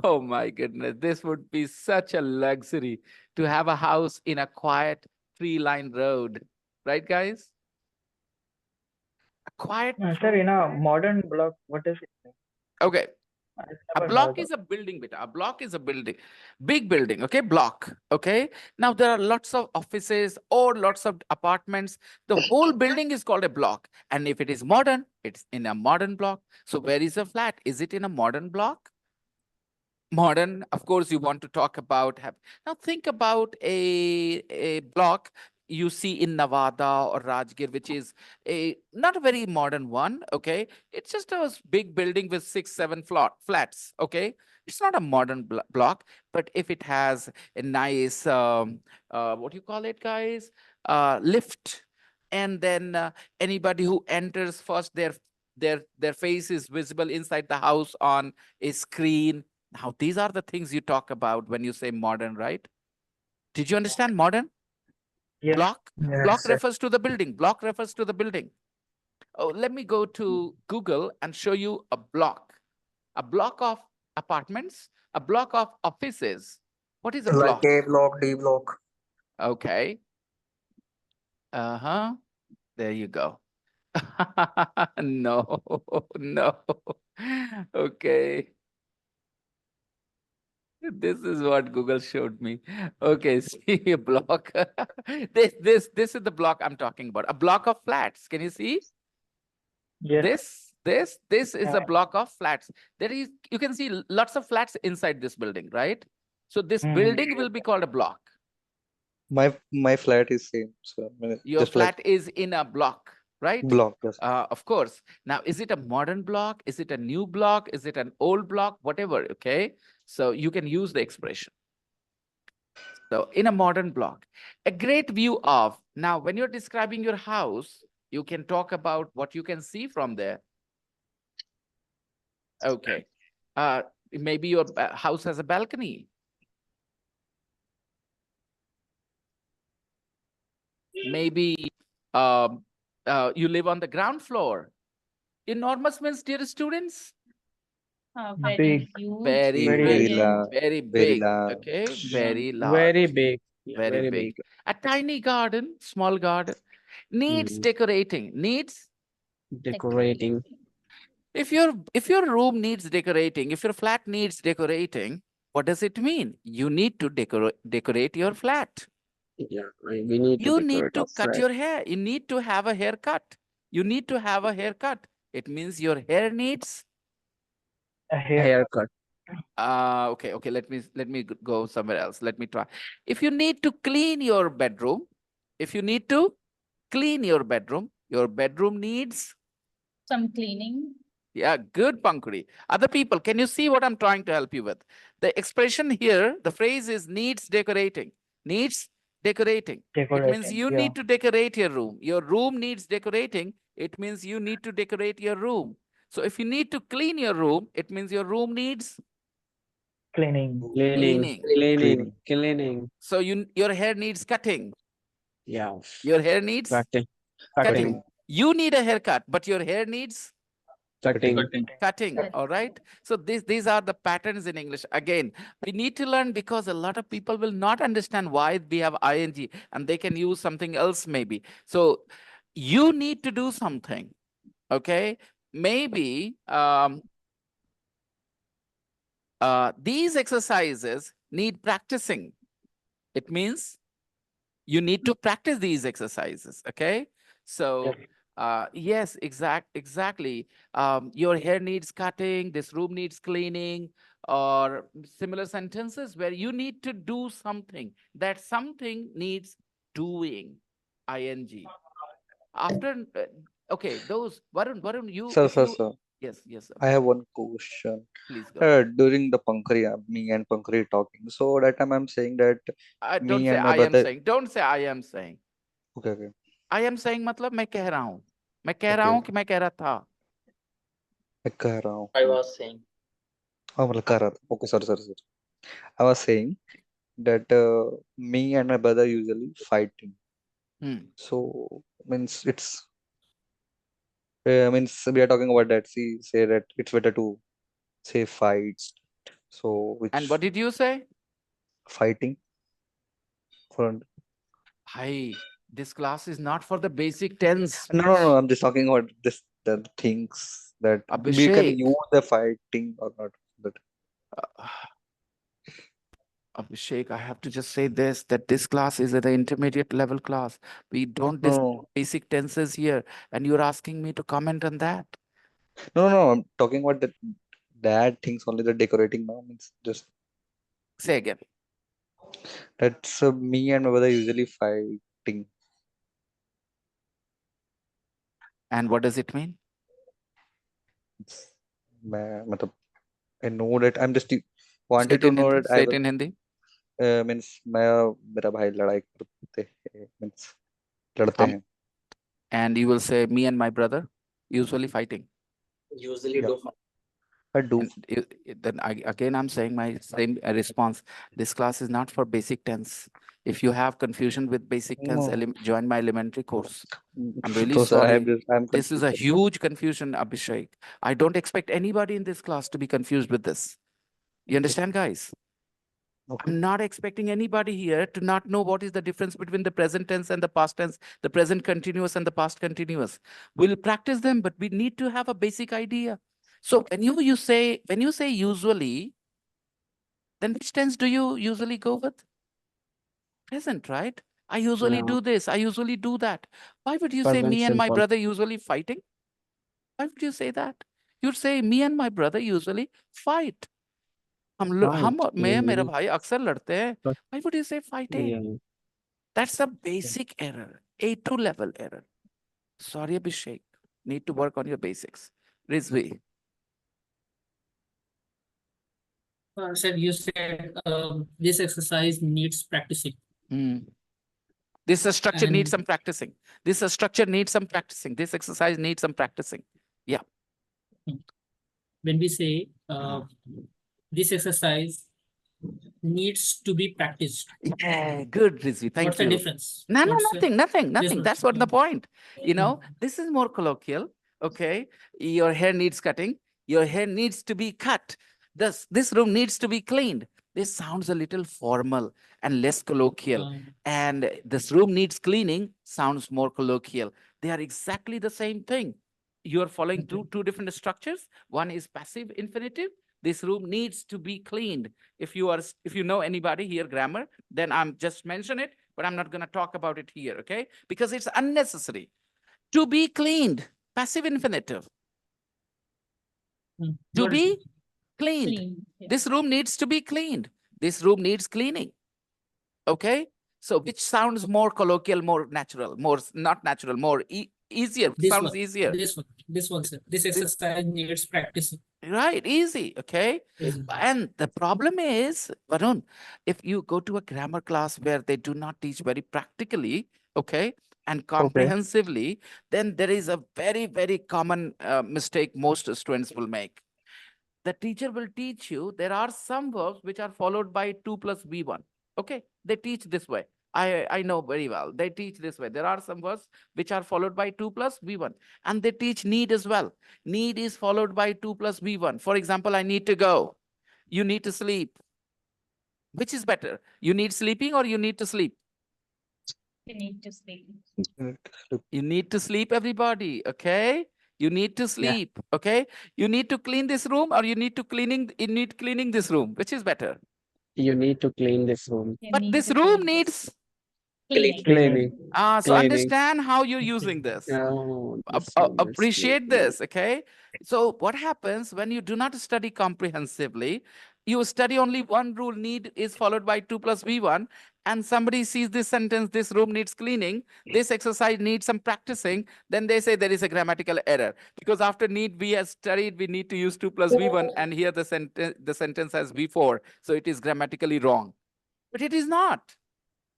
Oh my goodness, this would be such a luxury to have a house in a quiet, tree-lined road. Right, guys? A quiet. Sir, in a modern block, what is it? Okay. A Never block heard is a building, beta. A block is a building, big building, okay? Block, okay? Now, there are lots of offices or lots of apartments. The whole building is called a block. And if it is modern, it's in a modern block. So where is a flat? Is it in a modern block? Modern, of course, you want to talk about. Now, think about a block you see in Nevada or Rajgir, which is not a very modern one, okay? It's just a big building with 6, 7 flats, okay? It's not a modern block, but if it has a nice, what do you call it, guys? Lift, and then anybody who enters first, their face is visible inside the house on a screen. Now, these are the things you talk about when you say modern, right? Did you understand modern? Yes. Block? Yes, Block sir. refers to the building. Block refers to the building. Oh, let me go to Google and show you a block. A block of apartments, a block of offices. What is a Like block? A block, D block. Okay. Uh-huh. There you go. No, no. Okay. This is what Google showed me. Okay, see a block. This is the block I'm talking about. A block of flats. Can you see? Yes. This is a block of flats. There is, you can see lots of flats inside this building, right? So this building will be called a block. My flat is same. So Your just like flat is in a block, right? block. Yes. Of course. Now, is it a modern block? Is it a new block? Is it an old block? Whatever, okay? So you can use the expression. So in a modern block, a great view of, now when you're describing your house, you can talk about what you can see from there. Okay. Maybe your house has a balcony. Maybe you live on the ground floor. Enormous means, dear students? Very huge. Very Very big. large. Very Very big. large. Okay. Very large. Very big. Yeah, Very very big. big. A tiny garden, small garden, needs decorating. Needs Decorating. if your room needs decorating, if your flat needs decorating, what does it mean? You need to decorate your flat. Yeah, we need to You need decorate to our cut flat. your hair. You need to have a haircut. You need to have a haircut. It means your hair needs A haircut. okay. Let me go somewhere else. Let me try. If you need to clean your bedroom, if you need to clean your bedroom needs Some cleaning. Yeah, good, Pankuri. Other people, can you see what I'm trying to help you with? The expression here, the phrase is needs decorating. Needs decorating. It means you need to decorate your room. Your room needs decorating. It means you need to decorate your room. So if you need to clean your room, it means your room needs Cleaning. Cleaning. So your hair needs cutting. Yeah. Your hair needs Cutting. cutting. You need a haircut, but your hair needs Cutting. Cutting. All right. So these are the patterns in English. Again, we need to learn because a lot of people will not understand why we have ing and they can use something else maybe. So you need to do something. Okay. Maybe these exercises need practicing. It means you need to practice these exercises. Okay. So yes, exactly. Your hair needs cutting, this room needs cleaning, or similar sentences where you need to do something. That something needs doing. Ing. After okay, those Varun, you Sir, if sir, you sir. yes, I Abhishek, have one question. please go. During the Pankari, me and Pankari talking. So that time I'm saying that Don't me say and my I am brother. saying. Don't say I am saying. Okay, okay, I am saying मतलब मैं कह रहा हूँ. मैं कह रहा okay. हूँ कि मैं कह रहा था. मैं कह रहा हूँ. I was saying. हाँ मतलब कह रहा था. Okay, sorry, sorry, sorry. I was saying that me and my brother usually fighting. So means it's means we are talking about that. See, say that it's better to say fights. So which And what did you say? fighting for? Hi, this class is not for the basic tense. No, no, no. I'm just talking about this the things that we can Abhishek. use the fighting or not. But Abhishek, I have to just say this, that this class is at the intermediate level class. We don't discuss no, basic tenses here, and you're asking me to comment on that. no, no. I'm talking about that things only. The decorating now means just Say again. that's me and my brother usually fighting. And what does it mean? मतलब I know that I'm just wanted to know that I Say it in Hindi. means मैं और मेरा भाई लड़ाई करते हैं means लड़ते हैं. And you will say me and my brother usually fighting. Usually Yeah, do. I do. Then again, I'm saying my same response. This class is not for basic tense. If you have confusion with basic tense, No. join my elementary course. I'm really So sir, sorry. I'm This is a confused. huge confusion, Abhishek. I don't expect anybody in this class to be confused with this. You understand, guys? Okay. I'm not expecting anybody here to not know what is the difference between the present tense and the past tense, the present continuous and the past continuous. We'll practice them, but we need to have a basic idea. So when you say usually, then which tense do you usually go with? Present, right? I usually Yeah. do this. I usually do that. Why would you say Present me and my simple. brother usually fighting? Why would you say that? You'd say me and my brother usually fight. हम और मैं मेरा Usually. भाई अक्सर लड़ते हैं. But Why would you say fighting? yeah. That's a basic error, A2 level error. Sorry, Abhishek. Need to work on your basics. Rizvi. Sir, you said this exercise needs practicing. This structure needs And some practicing. This structure needs some practicing. This exercise needs some practicing. Yeah. when we say this exercise needs to be practiced, Yeah, good, Rizvi. Thank what's the you. difference? No, What's the nothing. difference? That's what the point. You know, this is more colloquial. Okay. Your hair needs cutting. Your hair needs to be cut. This room needs to be cleaned. This sounds a little formal and less colloquial. And this room needs cleaning sounds more colloquial. They are exactly the same thing. You are following two different structures. One is passive infinitive. This room needs to be cleaned. If you know anybody here grammar, then I'm just mention it, but I'm not going to talk about it here, okay? Because it's unnecessary. To be cleaned, passive infinitive. To be cleaned. Yeah. This room needs to be cleaned. This room needs cleaning. Okay? So which sounds more colloquial, more natural, more not natural, more easier, This sounds one, easier. this one, sir. This exercise needs practicing. Right, easy, okay? Easy. And the problem is, Varun, if you go to a grammar class where they do not teach very practically, okay, and comprehensively, then there is a very, very common mistake most students will make. The teacher will teach you, there are some verbs which are followed by 2 plus V1, okay? They teach this way. I know very well. They teach this way. There are some words which are followed by 2 plus V1. And they teach need as well. Need is followed by 2 plus V1. For example, I need to go. You need to sleep. Which is better? You need sleeping or you need to sleep? You need to sleep. You need to sleep, everybody. Okay. You need to sleep. Okay. You need to clean this room or you need cleaning this room. Which is better? You need to clean this room. But this room needs Cleaning. so Cleaning. understand how you're using this. Oh, this room is Appreciate clean. this, okay? So what happens when you do not study comprehensively, you study only one rule, need is followed by 2 plus V1, and somebody sees this sentence, this room needs cleaning, this exercise needs some practicing, then they say there is a grammatical error. Because after need we have studied, we need to use 2 plus V1, and here the sentence has V4, so it is grammatically wrong. But it is not.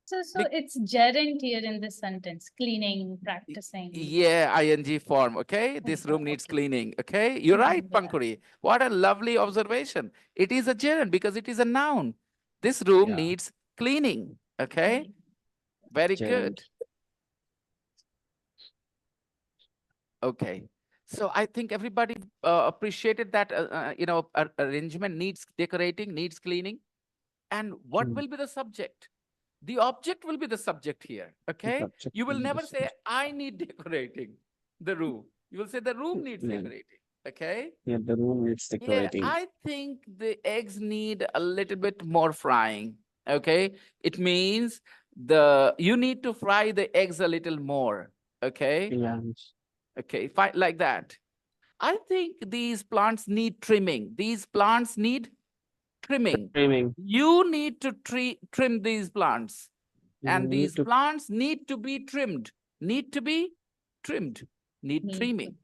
So it's gerund here in this sentence, cleaning, practicing. Yeah, ing form, okay? This room needs cleaning, okay? You're right, Pankuri. What a lovely observation. It is a gerund because it is a noun. This room needs cleaning, okay? Very good. Okay. So I think everybody appreciated that, arrangement needs decorating, needs cleaning. And what will be the subject? The object will be the subject here, okay? You will never say, I need decorating the room. You will say the room needs decorating, okay? Yeah, the room needs decorating. I think the eggs need a little bit more frying, okay? It means you need to fry the eggs a little more, okay? Yeah. Okay, like that. I think these plants need trimming. These plants need trimming. You need to trim these plants. And these plants need to be trimmed. Need to be trimmed. Need trimming.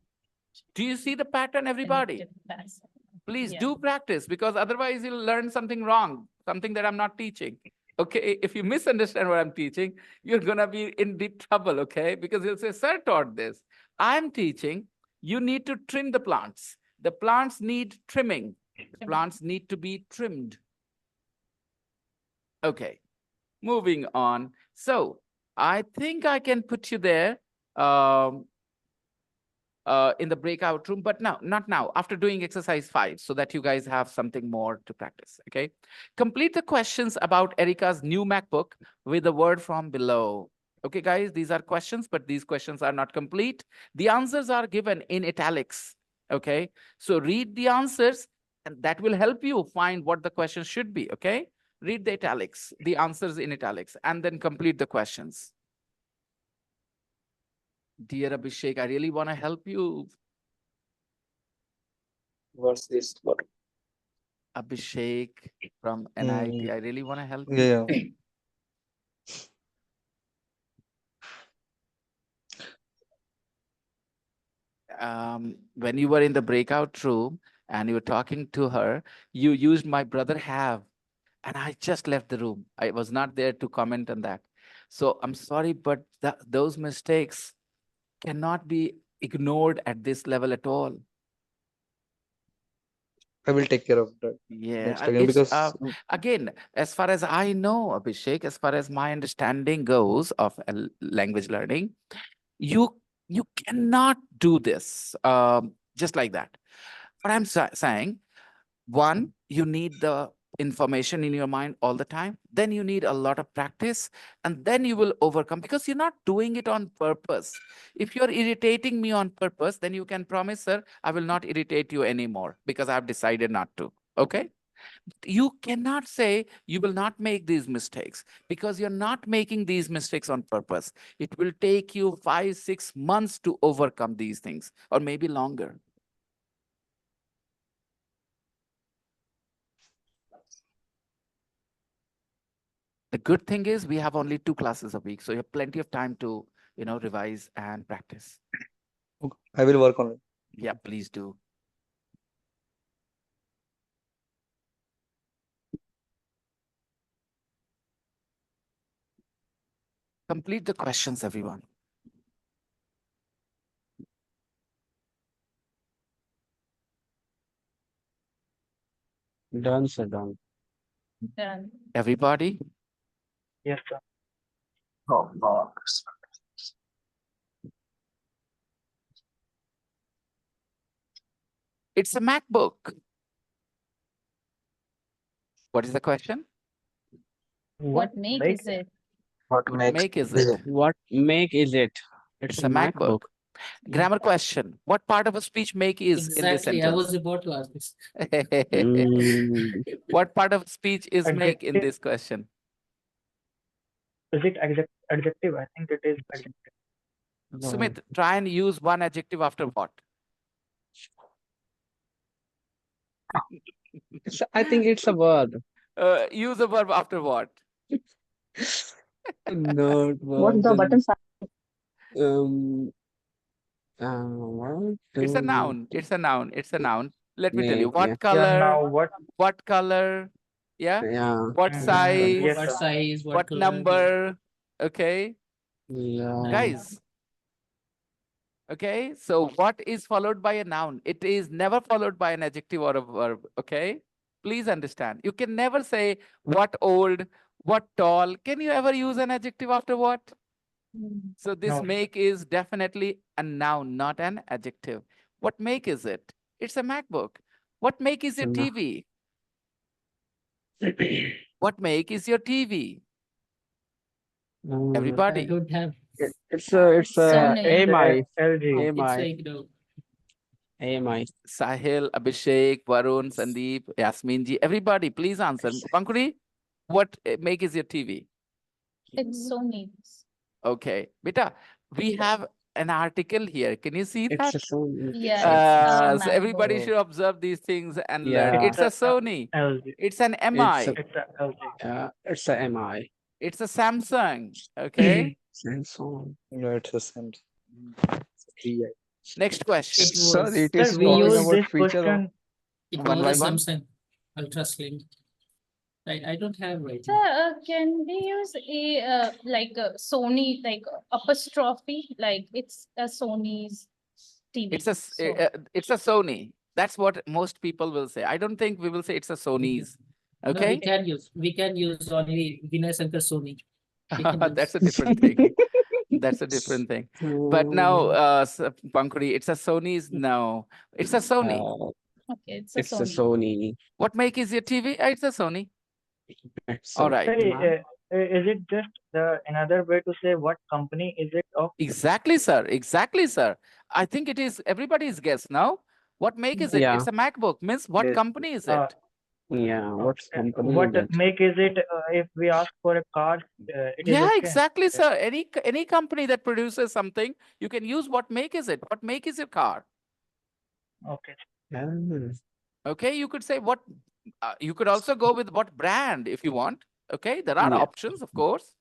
Do you see the pattern, everybody? Please do practice, because otherwise you'll learn something wrong, something that I'm not teaching. Okay, if you misunderstand what I'm teaching, you're going to be in deep trouble, okay? Because you'll say, sir taught this. I'm teaching, you need to trim the plants. The plants need trimming. The plants need to be trimmed. Okay, moving on. So I think I can put you there in the breakout room, but now, not now, after doing exercise 5, so that you guys have something more to practice, okay? Complete the questions about Erica's new MacBook with the word from below. Okay, guys, these are questions, but these questions are not complete. The answers are given in italics, okay? So read the answers, and that will help you find what the question should be, okay? Read the italics, the answers in italics, and then complete the questions. Dear Abhishek, I really want to help you. What's this? What? Abhishek from NIT, I really want to help you. Yeah. When you were in the breakout room and you were talking to her, you used my brother have, and I just left the room. I was not there to comment on that. So I'm sorry, but those mistakes cannot be ignored at this level at all. I will take care of that. Yeah, Again, because again, as far as I know, Abhishek, as far as my understanding goes of language learning, you cannot do this just like that. What I'm saying, one, you need the information in your mind all the time. Then you need a lot of practice, and then you will overcome, because you're not doing it on purpose. If you're irritating me on purpose, then you can promise, sir, I will not irritate you anymore because I've decided not to. Okay? You cannot say you will not make these mistakes, because you're not making these mistakes on purpose. It will take you 5-6 months to overcome these things, or maybe longer. The good thing is we have only 2 classes a week, so you have plenty of time to, revise and practice. I will work on it. Yeah, please do. Complete the questions, everyone. Done, sir, done. Done. Everybody? Yes, sir. Oh, God. It's a MacBook. What is the question? What make is it? What What makes make is is it? it? What make is it? It's It's a a MacBook. MacBook. Grammar question. What part of a speech make is in this Exactly. I was sentence? about to ask this. Mm, What part of speech is make in Adjective. this question? Is it adjective? I think it is adjective. Sumit, try and use one adjective after what? I think it's a word. Use a verb after what? Not What's word. the button size? Um. What It's a do noun. It's a noun. It's a noun. Let me tell you. make? Yeah. What Yeah, color? now what? What color? Yeah. Yeah. What Yes, size? What sir. size? What What color? number? Okay. Yeah. Guys. Okay. So what is followed by a noun? It is never followed by an adjective or a verb. Okay. Please understand. You can never say what old, what tall. Can you ever use an adjective after what? So this No. make is definitely a noun, not an adjective. What make is it? It's a MacBook. What make is your No. TV? What make is your TV? I Everybody. don't have. It's a Sony. AMI. LG. It's AMI. like, AMI. Sahil, Abhishek, Varun, Sandeep, Yasmin ji, everybody, please answer. Pankuri, what make is your TV? It's Sony. Okay. Beta, we have an article here. Can you see It's that? a Sony. Yeah, Sony. it's So everybody MacBook. should observe these things and learn. Yeah. It's a Sony. LG. It's an It's MI. a It's a LG. it's a MI. It's a Samsung. Okay. Samsung. No, it's the same. Next question. It Sir, was. it Sir, is we talking use about this feature of question. It One was by a one. Samsung Ultra Slim. I don't have right So, now. can we use a like a Sony like apostrophe? Like it's a Sony's TV. It's a Sony. That's what most people will say. I don't think we will say it's a Sony's. No, Okay. we can use only Vinay Shankar Sony. We can use. That's a different thing. That's a different thing. But now, Pankuri, it's a Sony's. No, it's a Sony. Okay, it's a It's a Sony. Sony. What make is your TV? It's a Sony. It's All a right. Sir, is it just another way to say what company is it of? Exactly, sir. Exactly, sir. I think it is everybody's guess now. What make is it? Yeah. It's a MacBook. Means what Yes. company is it? Yeah. What company What is it? make is it? If we ask for a car, it is Yeah, okay. exactly, sir. Any company that produces something, you can use what make is it? What make is your car? Okay. Okay, you could say what. You could also go with what brand if you want. Okay, there are Yeah. options, of course.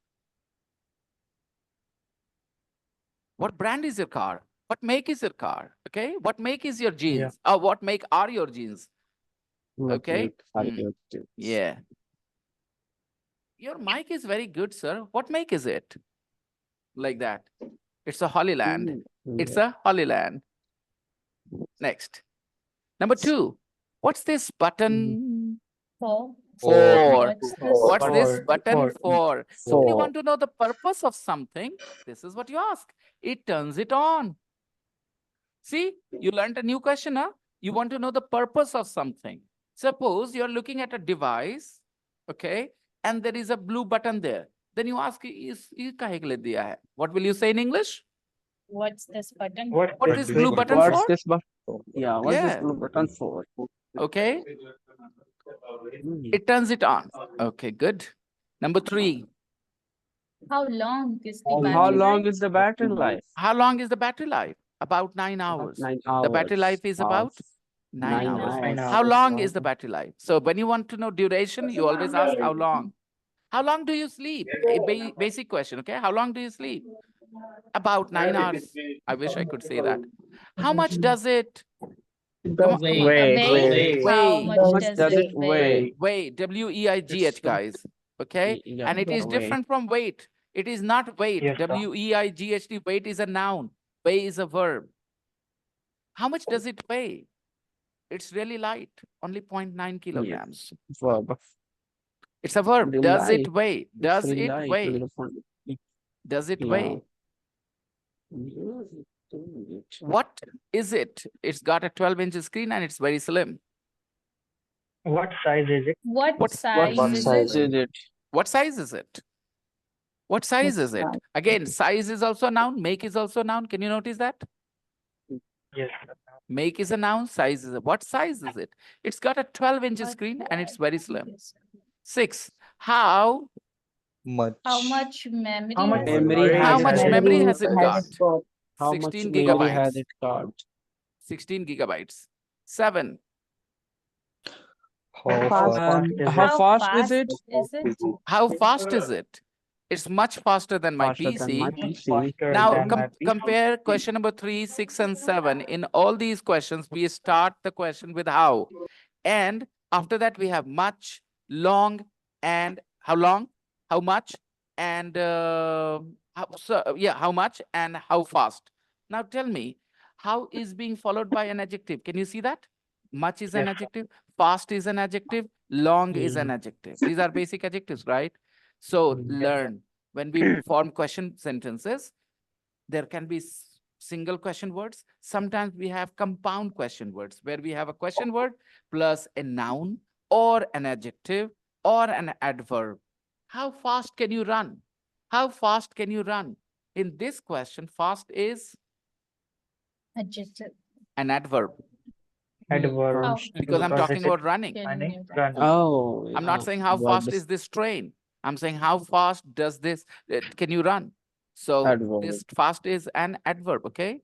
What brand is your car? What make is your car? Okay, what make is your jeans? What make are your jeans? Okay. Yeah. Your mic is very good, sir. What make is it? Like that. It's a Holyland. It's a Holyland. Next. Number 2. What's this button? For. What's this button for? When you want to know the purpose of something, this is what you ask. It turns it on. See, you learned a new question, huh? You want to know the purpose of something. Suppose you're looking at a device, okay, and there is a blue button there. Then you ask, what will you say in English? What's this button? What is blue button What's for? this button? Yeah, what's this Yeah. blue button for? Okay. It turns it on. Okay, good. Number 3. How long is the How battery long life? is the battery life? How long is the battery life? About 9 hours. 9 The battery hours. life is Wow. about 9 9 hours. hours. How long is the battery life? So when you want to know duration, you always ask how long. How long do you sleep? A basic question, okay? How long do you sleep? About 9 hours. I wish I could say that. How much does it? Come on, come on. Weight. How much does it weigh? Weigh. W-E-I-G-H, guys. Okay? Yeah, And it is weight. different from weight. It is not weight. Yes, sir. W-E-I-G-H-T. Weight is a noun. Weigh is a verb. How much does it weigh? It's really light. Only 0.9 kilograms. Verb. It's a verb. Really Does it light. weigh? It's Does really it light. weigh? Does it Yeah. weigh? What is it? It's got a 12-inch screen and it's very slim. What size is it? What size What is size it? Is it? What size is it? What size is it? Again, size is also a noun. Make is also a noun. Can you notice that? Yes. Make is a noun. Size is a. What size is it? It's got a 12-inch screen and it's very slim. 6. How Much. How much memory How much has it? Memory storage how has much it. memory has it got? How much 16 memory has gigabytes. it got? 16 gigabytes. 7. How How fast? fast is How it? fast is it? Is it? How fast is it? It's much faster than my Faster than my PC. PC. Faster Now than my PC. compare question number 3, 6, and 7. In all these questions, we start the question with how. And after that, we have much, long, and how long, how much, and how much and how fast. Now tell me, how is being followed by an adjective? Can you see that? Much is an Yes. adjective, fast is an adjective, long is an adjective. These are basic adjectives, right? So learn. When we form question sentences, there can be single question words. Sometimes we have compound question words where we have a question word plus a noun or an adjective or an adverb. How fast can you run? How fast can you run? In this question, fast is Adjective. an adverb Adverb. because I'm Because talking it is about running. running. Running. Oh, I'm not saying how fast is this train. I'm saying how fast does this, can you run? So adverb. this fast is an adverb, okay?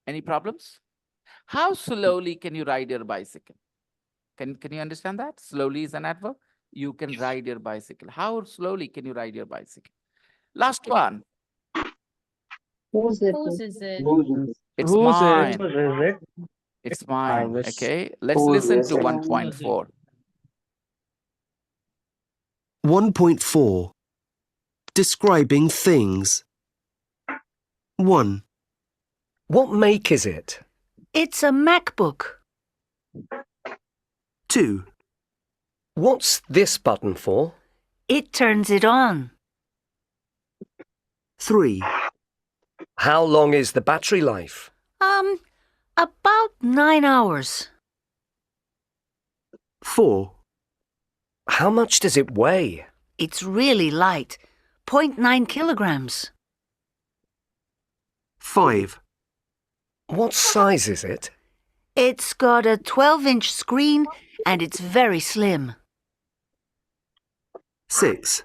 Any problems? How slowly can you ride your bicycle? Can you understand that? Slowly is an adverb. You can ride your bicycle. How slowly can you ride your bicycle? Last one. Whose it Whose is? is it? It's Who's it? mine. Whose is it? It's I mine. wish. Okay. Let's listen to 1.4. 1.4 Describing things. 1. What make is it? It's a MacBook. 2. What's this button for? It turns it on. 3. How long is the battery life? About 9 hours. 4. How much does it weigh? It's really light. 0.9 kilograms. 5. What size is it? It's got a 12-inch screen and it's very slim. 6.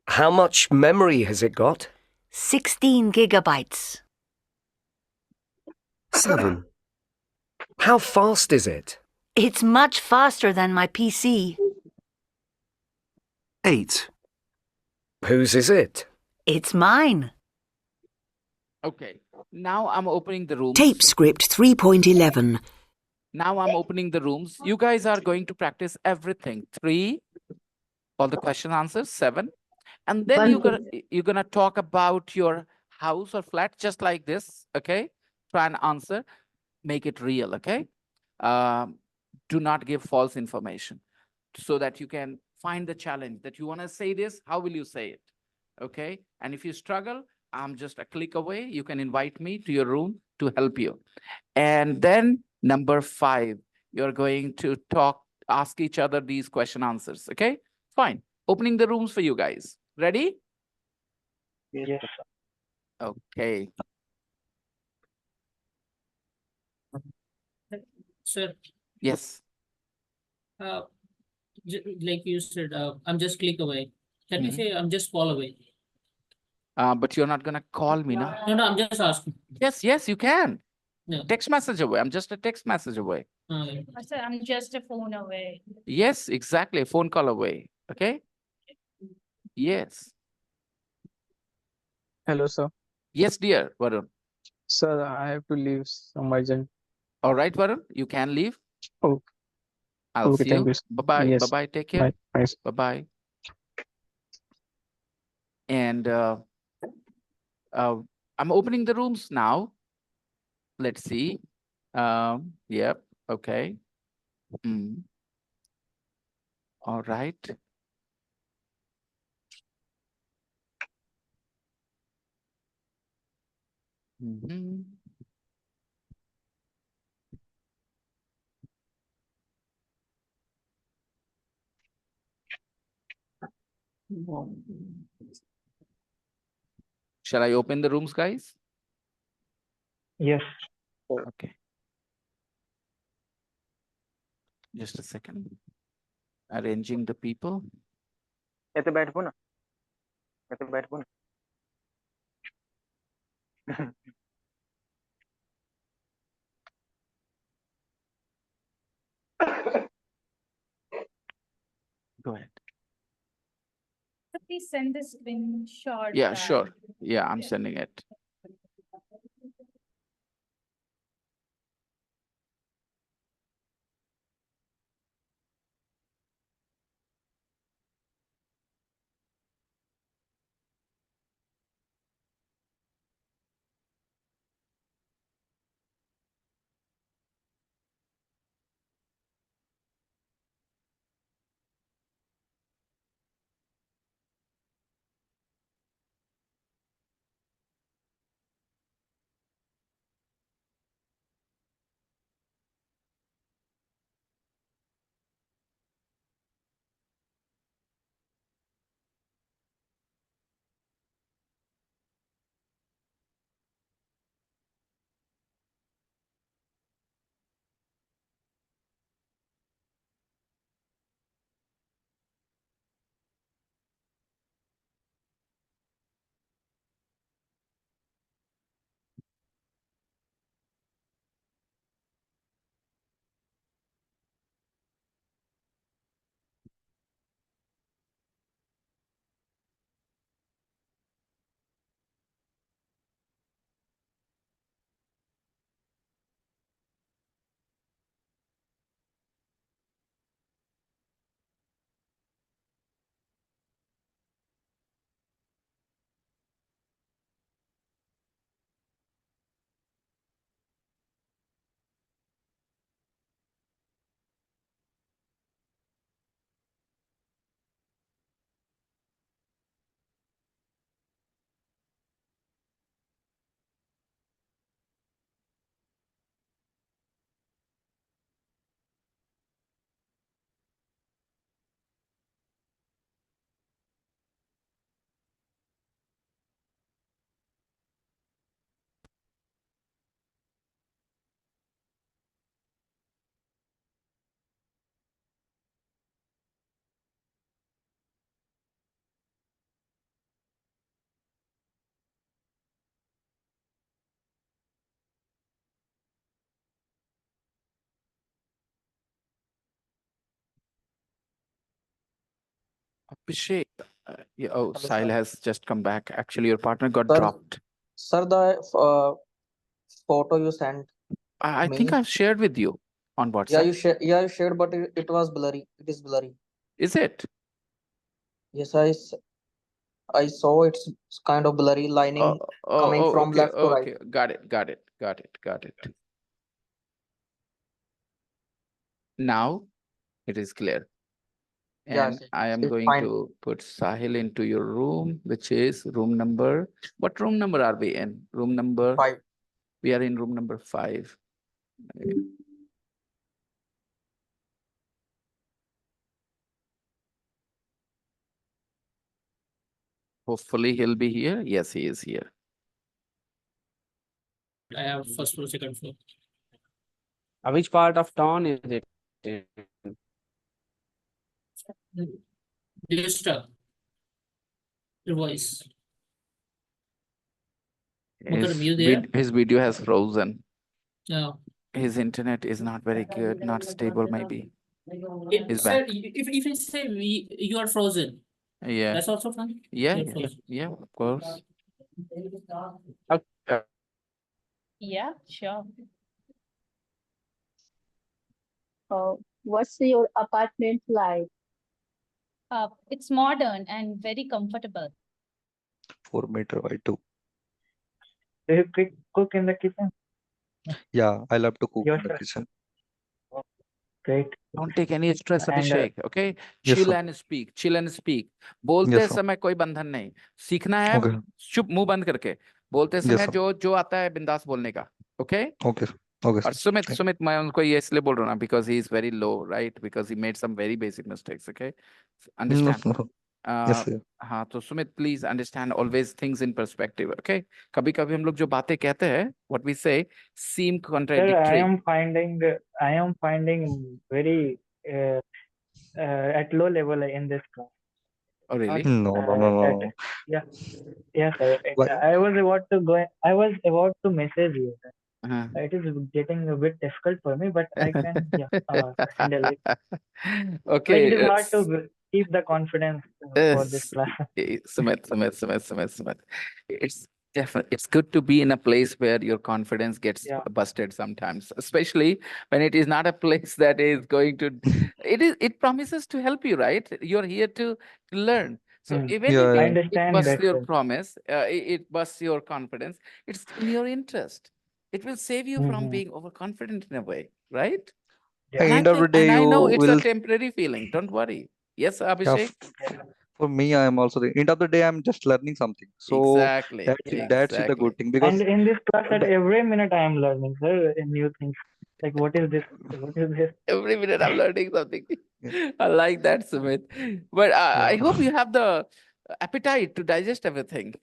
How much memory has it got? 16 gigabytes. 7. How fast is it? It's much faster than my PC. 8. Whose is it? It's mine. Okay. Now I'm opening the rooms. Tape script 3.11. Now I'm opening the rooms. You guys are going to practice everything. 3, all the question answers. 7. And then you're gonna talk about your house or flat just like this. Okay. Try and answer. Make it real. Okay. Do not give false information so that you can find the challenge that you want to say this. How will you say it? Okay. And if you struggle, I'm just a click away. You can invite me to your room to help you. And then number 5, you're going to ask each other these question answers. Okay, fine. Opening the rooms for you guys. Ready? Yes. Okay. Sir, Yes. Like you said, I'm just click away. Can we Mhm. say I'm just call away? But you're not gonna call me now. No, I'm just asking. Yes, you can. Yeah. Text message away. I'm just a text message away. Sir, I'm just a phone away. Yes, exactly. A phone call away. Okay. Yes. Hello, sir. Yes, dear Varun. Sir, I have to leave some urgent. All right, Varun. You can leave. Oh, I'll okay, see thank you. you. Sir. Bye-bye. Yes. Bye-bye. Take care. Bye. Bye. Bye-bye. And I'm opening the rooms now. Let's see. Yep. Okay. All right. Mhm. Shall I open the rooms, guys? Yes. Okay. Just a second. Arranging the people. ऐसे बैठो ना, ऐसे बैठो ना. Go ahead. So please send this screenshot. Yeah, sure. Yeah, I'm sending it. Abhishek, yeah, oh, Hello, Sahil sir. has just come back. Actually, your partner got Sir, dropped. sir, the photo you sent I think me. I've shared with you on Yeah, WhatsApp. you shared, but it was blurry. It is blurry. Is it? Yes, I saw it's kind of blurry lining coming from Okay, left to right. okay. Got it, got it, got it, got it. Now it is clear. And Yes, I am it's going fine. to put Sahil into your room, which is room number. What room number are we in? Room number 5. We are in room number 5. Hopefully he'll be here. Yes, he is here. I have first floor, second floor. Which part of town is it in? Disturb your voice. His, you there? his video has frozen. No. His internet is not very good, not stable, maybe. He's Sir, back. if you say you are frozen, Yeah. that's also fine. Yeah, You're yeah, frozen. yeah, of course. Okay. Yeah, sure. What's your apartment like? It's modern and very comfortable. 4 meter by 2. Do you cook in the kitchen? Yeah, I love to cook in the Yourself. kitchen. Great. Don't take any stress, And Abhishek. Okay, Yes, chill sir. and speak. Chill and speak. बोलते Yes, sir. समय कोई बंधन नहीं. सीखना है Okay. चुप मुंह बंद करके. बोलते Yes, समय sir. जो आता है बिंदास बोलने का. Okay. Okay. Okay, और sir. सुमित मैं उनको ये इसलिए बोल रहा हूँ because he is very low, right? Because he made some very basic mistakes. Okay. No, Understand? no. Yes, uh, sir. हाँ तो Sumit please understand always things in perspective. Okay. कभी कभी हम लोग जो बातें कहते हैं व्हाट वी से सीम Sir, contradictory. I am finding very at low level in this class. Oh Not really? No, no, no, at no. yeah, yes, sir. Why? I was about to go. I was about to message you. Sir. Uh-huh. It is getting a bit difficult for me, but I can handle it. Like it Okay. is hard to keep the confidence for this Yes. class. Sumit. It's definitely it's good to be in a place where your confidence gets Yeah. busted sometimes, especially when it is not a place that is going to. It promises to help you, right? You're here to learn. So even if Yeah, I yeah. it understand busts that, your sir. promise, it busts your confidence. It's in your interest. It will save you from being overconfident in a way, right? Yeah. And I End of the think, and day, I you know it's a will. temporary feeling. Don't worry. Yes, Yeah, Abhishek. for me, I am also the end of the day. I'm just learning something. So Exactly. that's the good thing And because in this class, at the, every minute, I am learning, sir, new things. Like, what is this? What is this? Every minute I'm learning something. yeah, I like that, Sumit. But I yeah. hope you have the appetite to digest everything.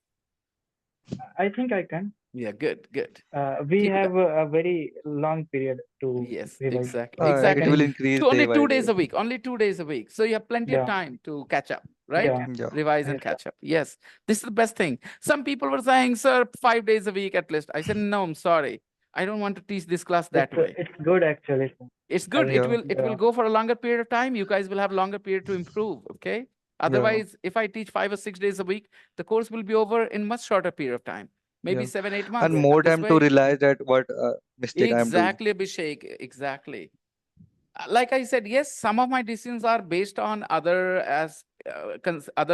I think I can. Yeah, good. We Keep it up. have a very long period to Yes, revise. exactly. I It will Exactly. can, increase To day only by two day. days a week. Only 2 days a week. So you have plenty of yeah, time to catch up, right? yeah, Yeah, Revise and yes, sir. catch up. Yes. This is the best thing. Some people were saying, sir, 5 days a week at least. I said, no, I'm sorry. I don't want to teach this class that way. It's good actually, sir. It's good. I, yeah, It will yeah, go for a longer period of time. You guys will have longer period to improve. Okay. yeah. Otherwise, if I teach 5 or 6 days a week, the course will be over in much shorter period of time, maybe Yeah. 7, 8 months. And yeah, more And this time to way, realize that what mistake I am doing. exactly, Abhishek, exactly. Like I said, yes, some of my decisions are based on other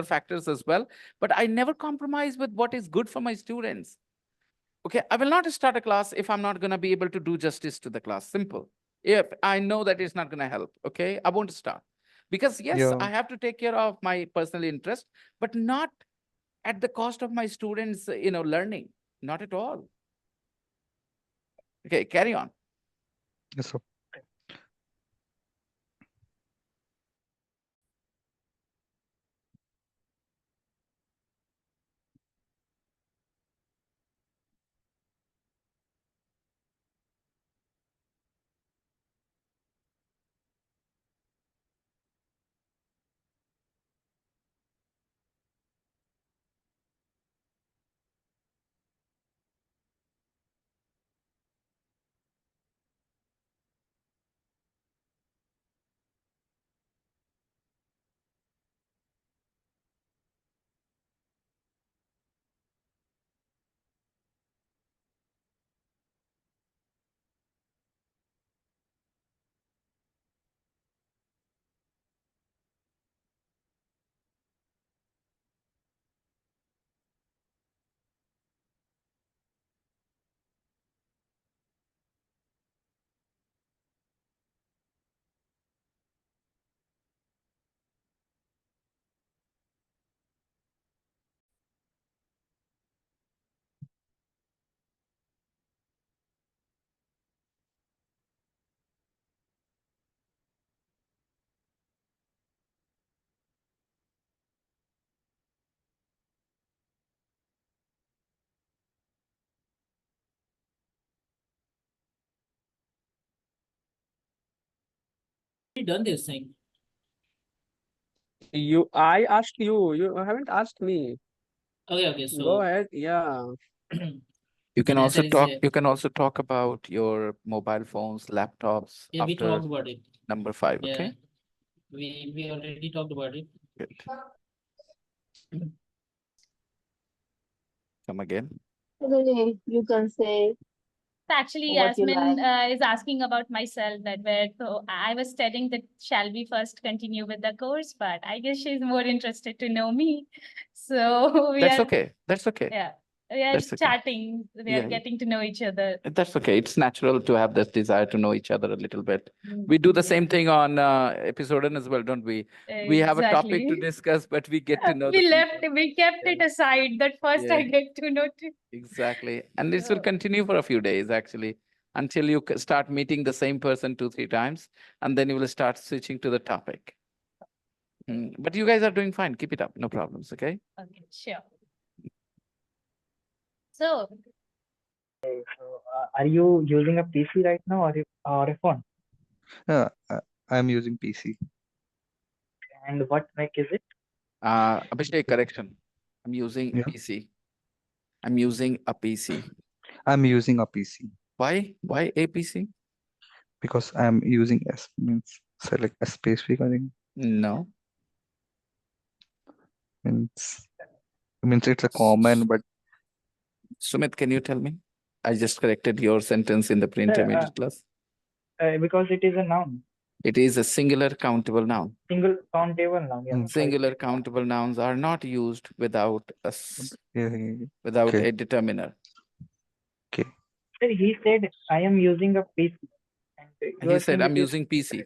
factors as well, but I never compromise with what is good for my students. Okay, I will not start a class if I'm not going to be able to do justice to the class. Simple. If I know that it's not going to help, okay, I won't start. Because yes, Yeah. I have to take care of my personal interest, but not at the cost of my students, learning. Not at all. Okay, carry on. Yes, sir. Done this thing. I asked you. You haven't asked me. Okay. Go So ahead. Yeah. You can the also answer is talk. You can also talk about your mobile phones, laptops yeah. We after talked about it. number 5. Yeah, Okay. we already talked about it. Good. Come again. Really, you can say Actually, what you Yasmin like. is asking about myself that where so I was telling that shall we first continue with the course, but I guess she's more interested to know me. So we That's are okay. That's okay. yeah. We are That's okay. chatting. We are Yeah. getting to know each other. That's okay. It's natural to have this desire to know each other a little bit. We do the Yeah. same thing on episode as well, don't we? We have a topic to Exactly. discuss, but we get to know the We left. people. We kept it aside. That first I Yeah. get to know. Exactly. And this will So, continue for a few days, actually, until you start meeting the same person 2, 3 times, and then you will start switching to the topic. But you guys are doing fine. Keep it up. No problems. Okay. okay, sure. So, So, are you using a PC right now or a phone? I'm using PC. And what make is it? Abhishek, correction. I'm using Yeah. PC. I'm using a PC. I'm using a PC Why? Why a PC? because I'm using S means select a specific, I think. No. Means it's a common, but Sumit, can you tell me? I just corrected your sentence in the pre-intermediate class. Because it is a noun. It is a singular countable noun. Single countable noun. Yeah. Singular countable nouns are not used without without okay. a determiner. Okay. Sir, he said, I am using a PC. And you He are said, saying I'm it is using PC.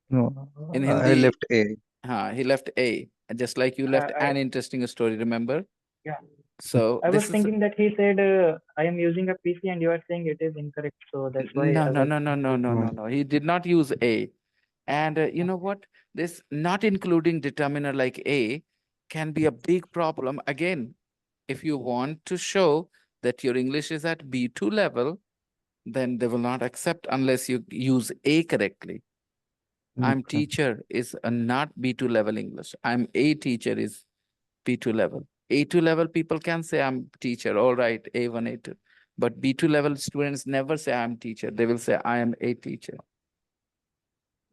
No, In I Hindi, left A. he left A. Just like you left an interesting story, remember? Yeah. So I was this is thinking that he said, I am using a PC and you are saying it is incorrect. So that's why no, I no, was no, no, no, no, no, no. He did not use A. And you know what? This not including determiner like A can be a big problem. Again, if you want to show that your English is at B2 level, then they will not accept unless you use A correctly. I'm teacher is a not B2 level English. I'm a teacher is B2 level. A2 level people can say I'm teacher. All right, A1, A2. But B2 level students never say I'm teacher. They will say I am a teacher.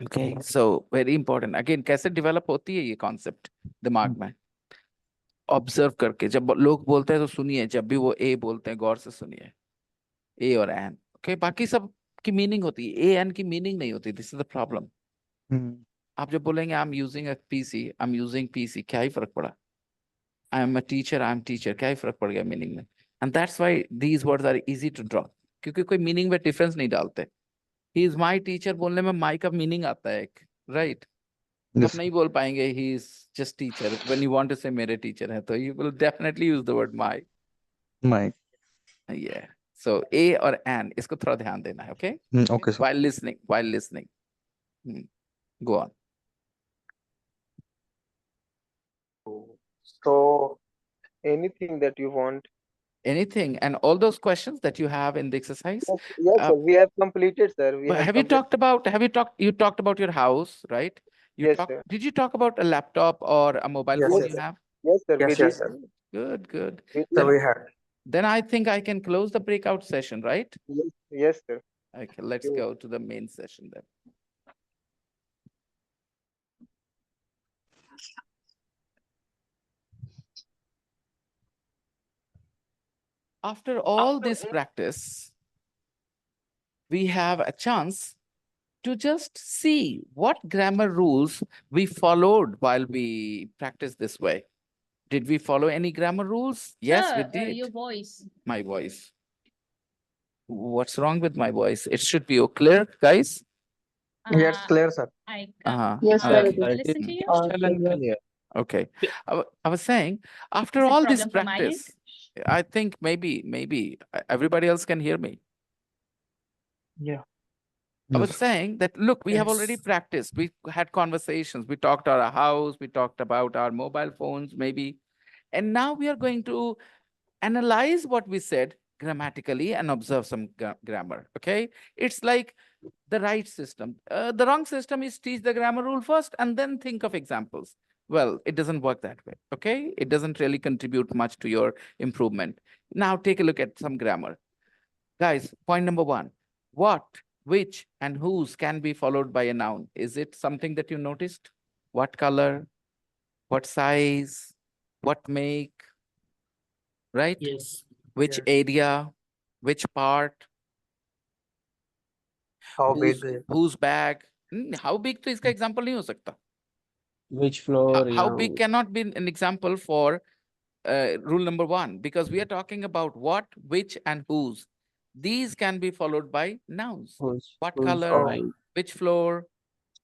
Okay, so very important. Again, कैसे develop होती है ये concept दिमाग में? Observe करके जब लोग बोलते हैं तो सुनिए, जब भी वो A बोलते हैं गौर से सुनिए. A और N. Okay, बाकी सब की meaning होती है. A, N की meaning नहीं होती. This is the problem. आप जब बोलेंगे I'm using a PC, I'm using PC, क्या ही फर्क पड़ा? I am a teacher, I am teacher, क्या ही फर्क पड़ गया meaning में? And that's why these words are easy to draw. क्योंकि कोई meaning में difference नहीं डालते. He is my teacher बोलने में my का meaning आता है एक, right? आप नहीं बोल पाएंगे he is just teacher. When you want to say मेरे teacher है, तो you will definitely use the word my. My. Yeah. So A और N, इसको थोड़ा ध्यान देना है, okay? Okay, sir. While listening. Go on. So anything that you want. Anything and all those questions that you have in the exercise. Yes, sir. We have completed, sir. You talked about your house, right? Yes, sir. Did you talk about a laptop or a mobile phone you have? Yes, sir. Yes, sir. Good. So we had. Then I think I can close the breakout session, right? Yes, sir. Okay, let's go to the main session then. After all this practice, we have a chance to just see what grammar rules we followed while we practiced this way. Did we follow any grammar rules? Yes, we did. Your voice. My voice. What's wrong with my voice? It should be clear, guys. Yes, clear, sir. Yes, sir. Listen to you. Okay. I was saying, after all this practice, I think maybe everybody else can hear me. Yeah. I was saying that, look, we have already practiced. We had conversations. We talked about our house. We talked about our mobile phones, maybe. And now we are going to analyze what we said grammatically and observe some grammar. Okay. It's like the right system. The wrong system is teach the grammar rule first and then think of examples. Well, it doesn't work that way. Okay. It doesn't really contribute much to your improvement. Now take a look at some grammar. Guys, point number 1. What, which, and whose can be followed by a noun? Is it something that you noticed? What color? What size? What make? Right? Yes. Which area? Which part? How big? Whose bag? How big to इसका example नहीं हो सकता. Which floor? How big cannot be an example for rule number 1, because we are talking about what, which, and whose. These can be followed by nouns. What who's color, right? which floor,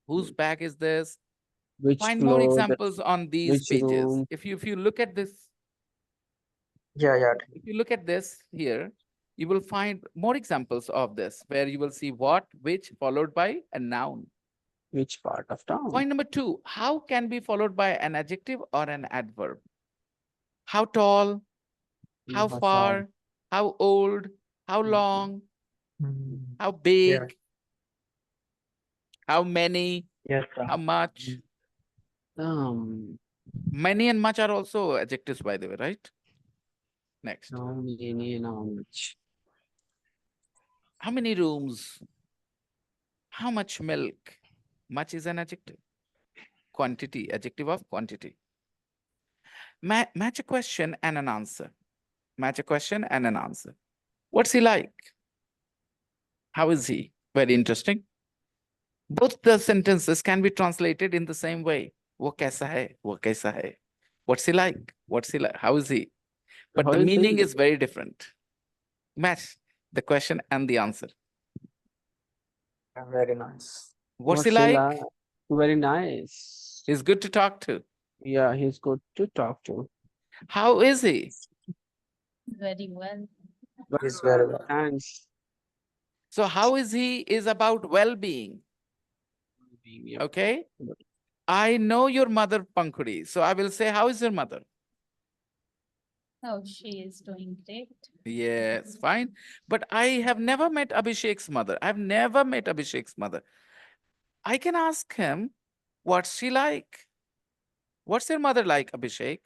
whose bag is this? Which Find more floor? examples on these Which pages. room? If you look at this, Yeah. if you look at this here, you will find more examples of this where you will see what, which, followed by a noun. Which part of town? Point number 2, how can be followed by an adjective or an adverb? How tall, how How far? far, how old, how long, how Yeah. big, how many, Yes, sir. how much. Um, Many and much are also adjectives, by the way, right? Next. how many and how much? How many rooms? How much milk? Much is an adjective. Quantity, adjective of quantity. Match a question and an answer. Match a question and an answer. What's he like? How is he? Very interesting. Both the sentences can be translated in the same way. वो कैसा है? वो कैसा है? What's he like? What's he like? How is he? But How the is meaning he? is very different. Match the question and the answer. Very nice. What's he What's he like? like? Very nice. He's good to talk to. Yeah, he's good to talk to. How is he? Very well. He's very well. Thanks. So how is he is about well-being. Yep. Okay. I know your mother, Pankuri. So I will say, how is your mother? Oh, she is doing great. Yes, fine. But I have never met Abhishek's mother. I've never met Abhishek's mother. I can ask him, what's she like? What's your mother like, Abhishek?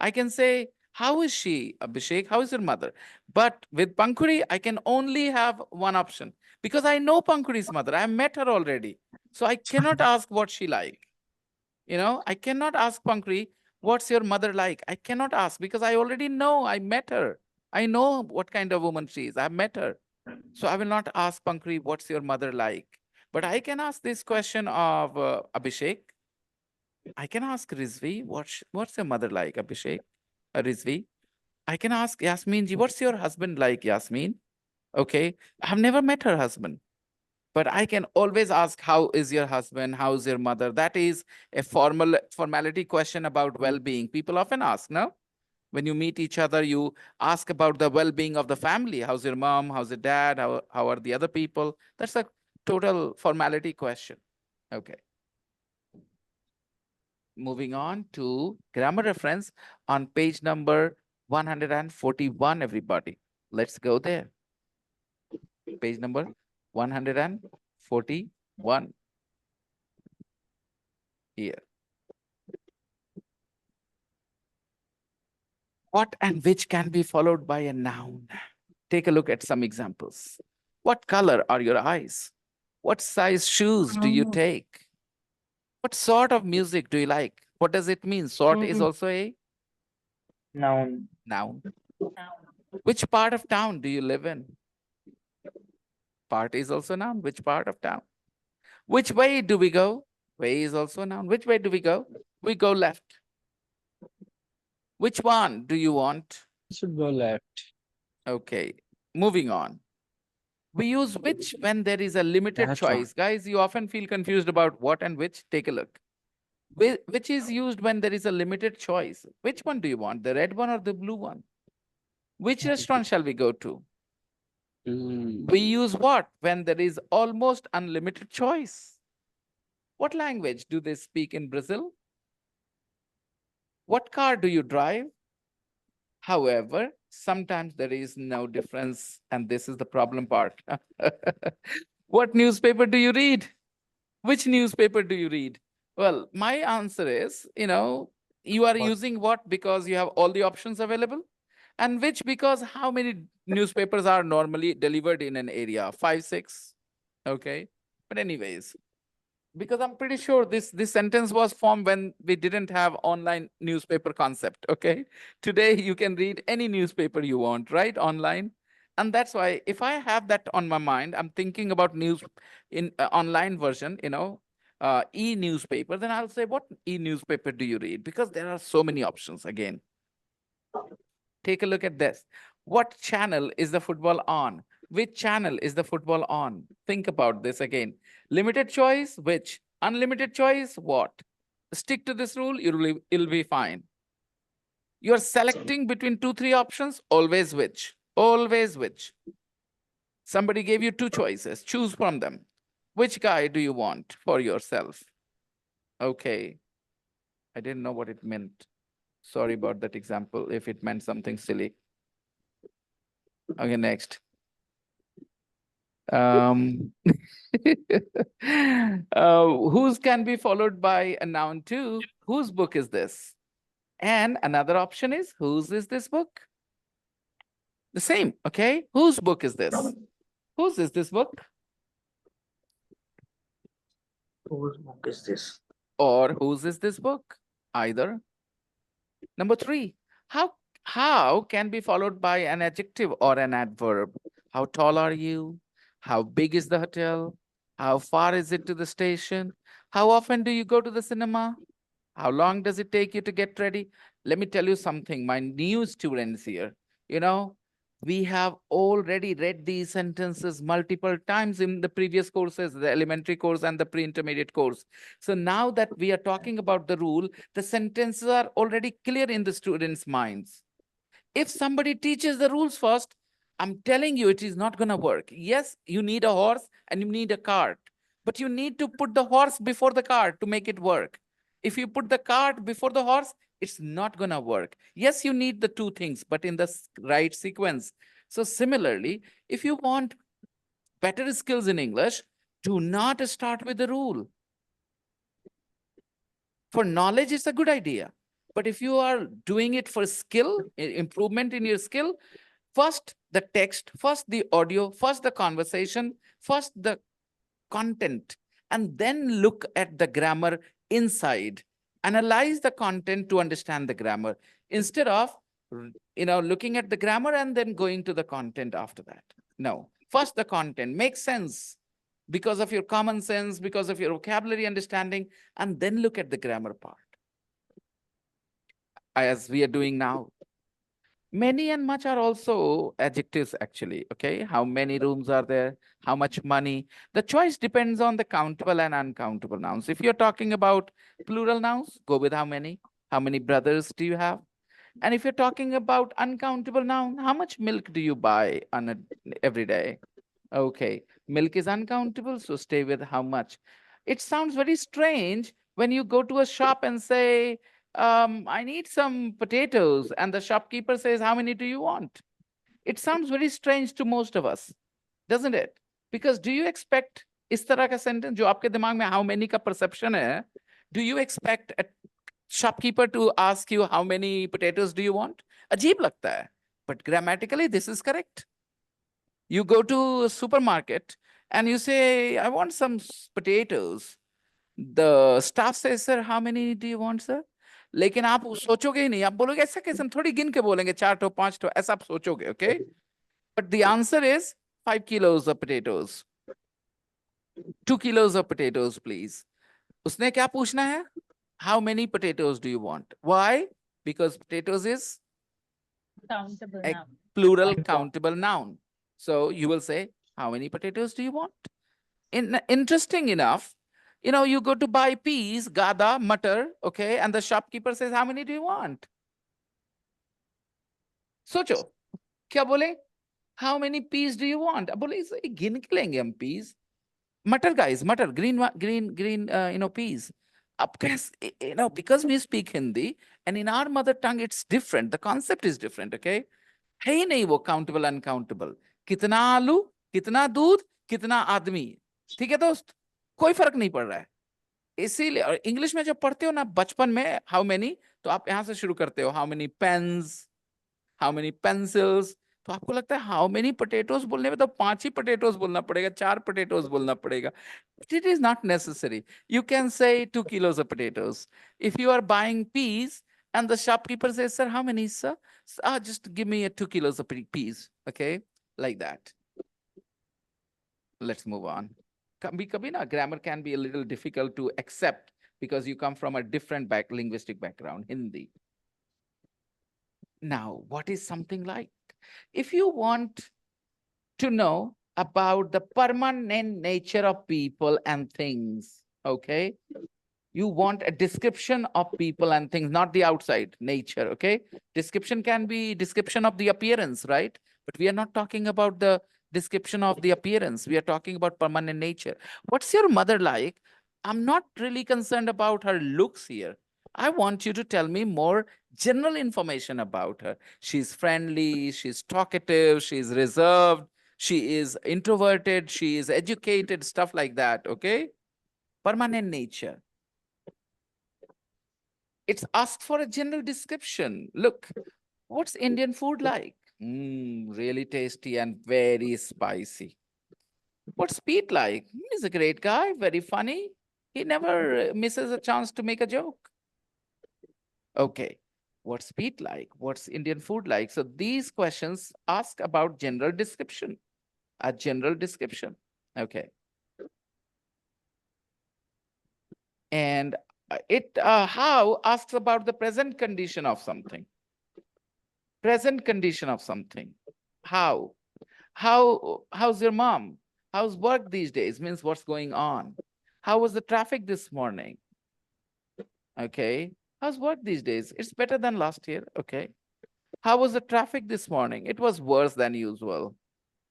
I can say, how is she, Abhishek? How is your mother? But with Pankuri, I can only have one option because I know Pankuri's mother. I met her already. So I cannot ask what she like. You know, I cannot ask Pankuri, what's your mother like? I cannot ask because I already know. I met her. I know what kind of woman she is. I've met her. So I will not ask Pankuri, what's your mother like? But I can ask this question of Abhishek. I can ask Rizvi, what's your mother like, Abhishek? Rizvi. I can ask Yasmin ji, what's your husband like, Yasmin? Okay. I've never met her husband. But I can always ask, how is your husband? How's your mother? That is a formality question about well-being. People often ask, no? When you meet each other, you ask about the well-being of the family. How's your mom? How's your dad? How are the other people? That's a total formality question. Okay. Moving on to grammar reference on page number 141, everybody. Let's go there. Page number 141. Here. What and which can be followed by a noun. Take a look at some examples. What color are your eyes? What size shoes do you take? What sort of music do you like? What does it mean? Sort is also a Noun. noun. Which part of town do you live in? Part is also noun. Which part of town? Which way do we go? Way is also noun. Which way do we go? We go left. Which one do you want? Should go left. Okay, moving on. We use which when there is a limited That choice. one. Guys, you often feel confused about what and which. Take a look. Which is used when there is a limited choice. Which one do you want? The red one or the blue one? Which restaurant shall we go to? We use what when there is almost unlimited choice? What language do they speak in Brazil? What car do you drive? However, sometimes there is no difference, and this is the problem part. What newspaper do you read? Which newspaper do you read? Well, my answer is, you are using what because you have all the options available, and which because how many newspapers are normally delivered in an area? 5, 6. Okay. But anyways, because I'm pretty sure this sentence was formed when we didn't have online newspaper concept. Okay. Today you can read any newspaper you want, right? Online. And that's why if I have that on my mind, I'm thinking about news in online version, e-newspaper, then I'll say, what e-newspaper do you read? Because there are so many options again. Take a look at this. What channel is the football on? Which channel is the football on? Think about this again. Limited choice, which? Unlimited choice, what? Stick to this rule, you'll be fine. You're selecting between 2-3 options, always which? Always which? Somebody gave you 2 choices, choose from them. Which guy do you want for yourself? Okay, I didn't know what it meant. Sorry about that example, if it meant something silly. Okay, next. Whose can be followed by a noun too? Whose book is this? And another option is, whose is this book? The same, okay? Whose book is this? Whose is this book? Whose book is this? Or whose is this book? Either. Number 3, how can be followed by an adjective or an adverb? How tall are you? How big is the hotel? How far is it to the station? How often do you go to the cinema? How long does it take you to get ready? Let me tell you something, my new students here, we have already read these sentences multiple times in the previous courses, the elementary course and the pre-intermediate course. So now that we are talking about the rule, the sentences are already clear in the students' minds. If somebody teaches the rules first, I'm telling you, it is not going to work. Yes, you need a horse and you need a cart, but you need to put the horse before the cart to make it work. If you put the cart before the horse, it's not going to work. Yes, you need the 2 things, but in the right sequence. So similarly, if you want better skills in English, do not start with the rule. For knowledge, it's a good idea. But if you are doing it for skill, improvement in your skill, first the text, first the audio, first the conversation, first the content, and then look at the grammar inside. Analyze the content to understand the grammar instead of looking at the grammar and then going to the content after that. No, first the content makes sense because of your common sense, because of your vocabulary understanding, and then look at the grammar part, as we are doing now. Many and much are also adjectives, actually, okay? How many rooms are there? How much money? The choice depends on the countable and uncountable nouns. If you're talking about plural nouns, go with how many? How many brothers do you have? And if you're talking about uncountable noun, how much milk do you buy every day? Okay, milk is uncountable, so stay with how much. It sounds very strange when you go to a shop and say, I need some potatoes, and the shopkeeper says, how many do you want? It sounds very strange to most of us, doesn't it? Because do you expect इस तरह का sentence जो आपके दिमाग में how many का perception है, do you expect a shopkeeper to ask you how many potatoes do you want? अजीब लगता है, but grammatically this is correct. You go to a supermarket and you say, I want some potatoes. The staff says, sir, how many do you want, sir? लेकिन आप सोचोगे ही नहीं, आप बोलोगे ऐसा कैसे, हम थोड़ी गिन के बोलेंगे 4 to 5 to, ऐसा आप सोचोगे, okay? But the answer is 5 kilos of potatoes. 2 kilos of potatoes, please. उसने क्या पूछना है? How many potatoes do you want? Why? Because potatoes is Countable a noun. plural countable noun. So you will say, how many potatoes do you want? Interesting enough, you go to buy peas, gada, matar, okay, and the shopkeeper says, how many do you want? सोचो, क्या बोले? How many peas do you want? अब बोले गिन के लेंगे हम peas. Matar, guys, matar, green, peas. Up, because we speak Hindi and in our mother tongue, it's different. The concept is different, okay? है ही नहीं वो countable, uncountable. कितना आलू, कितना दूध, कितना आदमी. ठीक है दोस्त? कोई फर्क नहीं पड़ रहा है. इसीलिए और इंग्लिश में जब पढ़ते हो ना बचपन में how many, तो आप यहाँ से शुरू करते हो how many pens, how many pencils. तो आपको लगता है हाउ मेनी पोटेटोज बोलने में तो 5 ही पोटेटोज बोलना पड़ेगा, 4 पोटेटोज बोलना पड़ेगा. It is not necessary. You can say 2 kilos of potatoes. If you are buying peas and the shopkeeper says, sir, how many, sir? Just give me a 2 kilos of peas. Okay, like that. Let's move on. Kabhi na grammar can be a little difficult to accept because you come from a different linguistic background, Hindi. Now, what is something like? If you want to know about the permanent nature of people and things, okay? You want a description of people and things, not the outside nature, okay? Description can be description of the appearance, right? But we are not talking about the description of the appearance. We are talking about permanent nature. What's your mother like? I'm not really concerned about her looks here. I want you to tell me more general information about her. She's friendly, she's talkative, she's reserved, she is introverted, she is educated, stuff like that, okay? Permanent nature. It's asked for a general description. Look, what's Indian food like? Really tasty and very spicy. What's Pete like? He's a great guy, very funny. He never misses a chance to make a joke. Okay, what's Pete like? What's Indian food like? So these questions ask about general description, a general description. Okay. And how asks about the present condition of something. Present condition of something. How? How's your mom? How's work these days? Means what's going on. How was the traffic this morning? Okay. How's work these days? It's better than last year. Okay. How was the traffic this morning? It was worse than usual.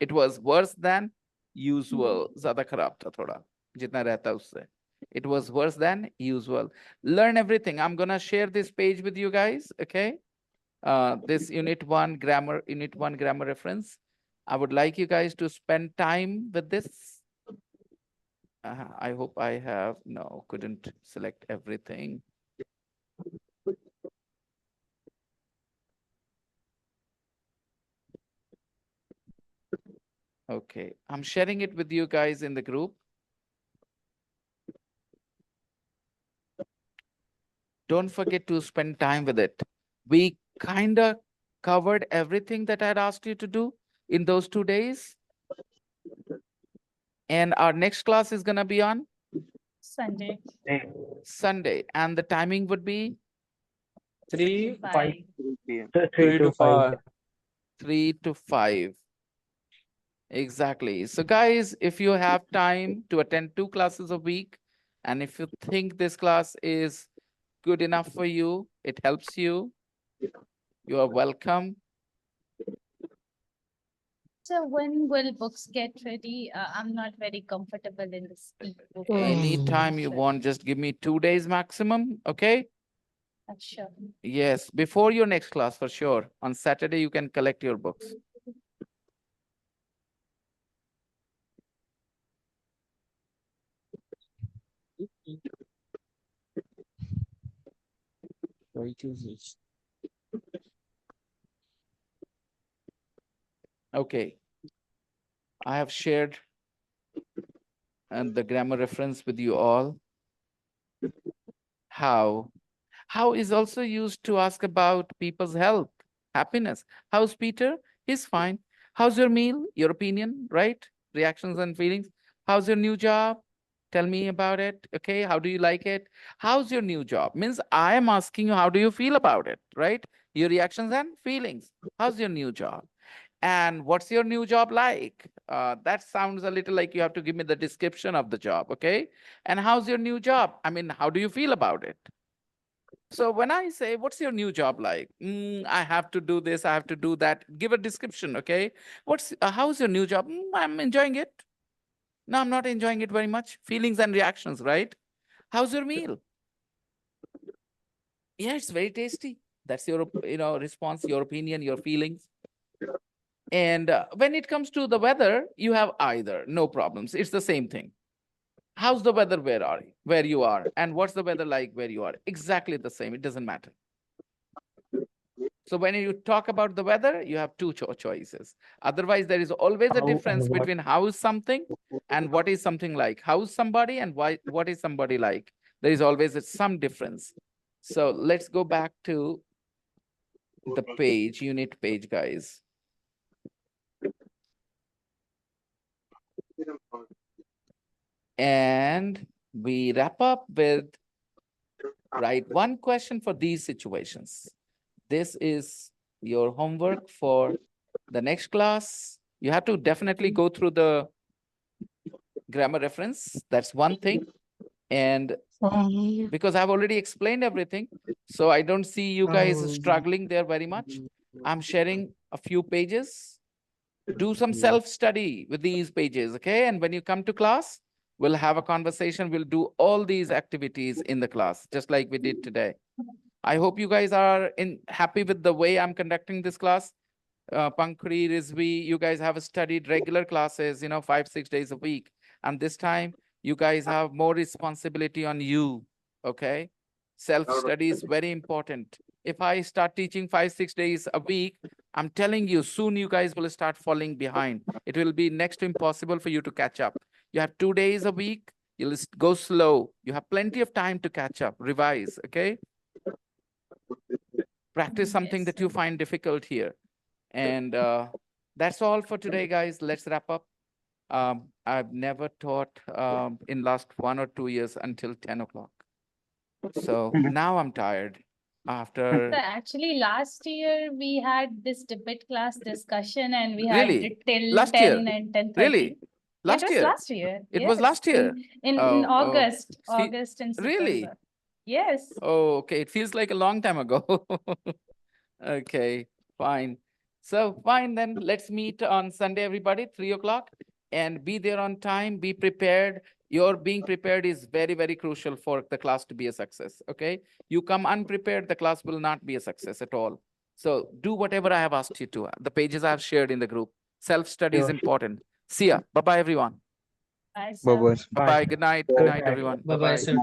It was worse than usual. ज़्यादा खराब था थोड़ा, जितना रहता उससे. It was worse than usual. Learn everything. I'm gonna share this page with you guys. Okay. This unit 1 grammar reference. I would like you guys to spend time with this. I hope I have, no, couldn't select everything. Okay, I'm sharing it with you guys in the group. Don't forget to spend time with it. We kind of covered everything that I'd asked you to do in those 2 days. And our next class is gonna be on? Sunday. Sunday. And the timing would be? 3 p.m. 3 to 5. 3 to 5. Exactly. So guys, if you have time to attend 2 classes a week, and if you think this class is good enough for you, it helps you, you are welcome. So when will books get ready? I'm not very comfortable in this e-book. Anytime you want, just give me 2 days maximum, okay? Sure. Yes, before your next class for sure. On Saturday, you can collect your books. Okay. I have shared the grammar reference with you all. How? How is also used to ask about people's health, happiness. How's Peter? He's fine. How's your meal? Your opinion, right? Reactions and feelings. How's your new job? Tell me about it. Okay. How do you like it? How's your new job? Means I am asking you, how do you feel about it, right? Your reactions and feelings. How's your new job? And what's your new job like? That sounds a little like you have to give me the description of the job, okay? And how's your new job? I mean, how do you feel about it? So when I say, what's your new job like? I have to do this, I have to do that. Give a description, okay? How's your new job? I'm enjoying it. No, I'm not enjoying it very much. Feelings and reactions, right? How's your meal? Yeah, it's very tasty. That's your, response, your opinion, your feelings. And when it comes to the weather, you have either, no problems. It's the same thing. How's the weather where you are? And what's the weather like where you are? Exactly the same. It doesn't matter. So when you talk about the weather, you have 2 choices. Otherwise, there is always a difference between how is something and what is something like. How is somebody and what is somebody like? There is always some difference. So let's go back to the page, unit page, guys. And we wrap up with, write 1 question for these situations. This is your homework for the next class. You have to definitely go through the grammar reference. That's one thing. And because I've already explained everything, so I don't see you guys struggling there very much. I'm sharing a few pages. Do some self-study with these pages, okay? And when you come to class, we'll have a conversation. We'll do all these activities in the class, just like we did today. I hope you guys are happy with the way I'm conducting this class. Pankri, Rizvi, you guys have studied regular classes, 5-6 days a week. And this time, you guys have more responsibility on you, okay? Self-study is very important. If I start teaching 5-6 days a week, I'm telling you, soon you guys will start falling behind. It will be next to impossible for you to catch up. You have 2 days a week, you'll go slow. You have plenty of time to catch up, revise, okay? Practice something that you find difficult here. And that's all for today, guys. Let's wrap up. I've never taught in last 1 or 2 years until 10 o'clock. So now I'm tired after. So actually, last year we had this debate class discussion and we had Really? it till Last 10 year? and 10:30. Really? Last It was year? last year. It was Yes. last year? In Oh, August, see, August and really? September. Yes. Oh, okay. It feels like a long time ago. Okay, fine. So fine, then let's meet on Sunday, everybody, 3 o'clock, and be there on time, be prepared. Your being prepared is very, very crucial for the class to be a success, okay? You come unprepared, the class will not be a success at all. So do whatever I have asked you to. The pages I have shared in the group. Self-study is important. See ya. Bye-bye, everyone. Bye, Bye sir. bye. Bye-bye. Good night. Good night, everyone. Bye bye, Bye-bye. sir.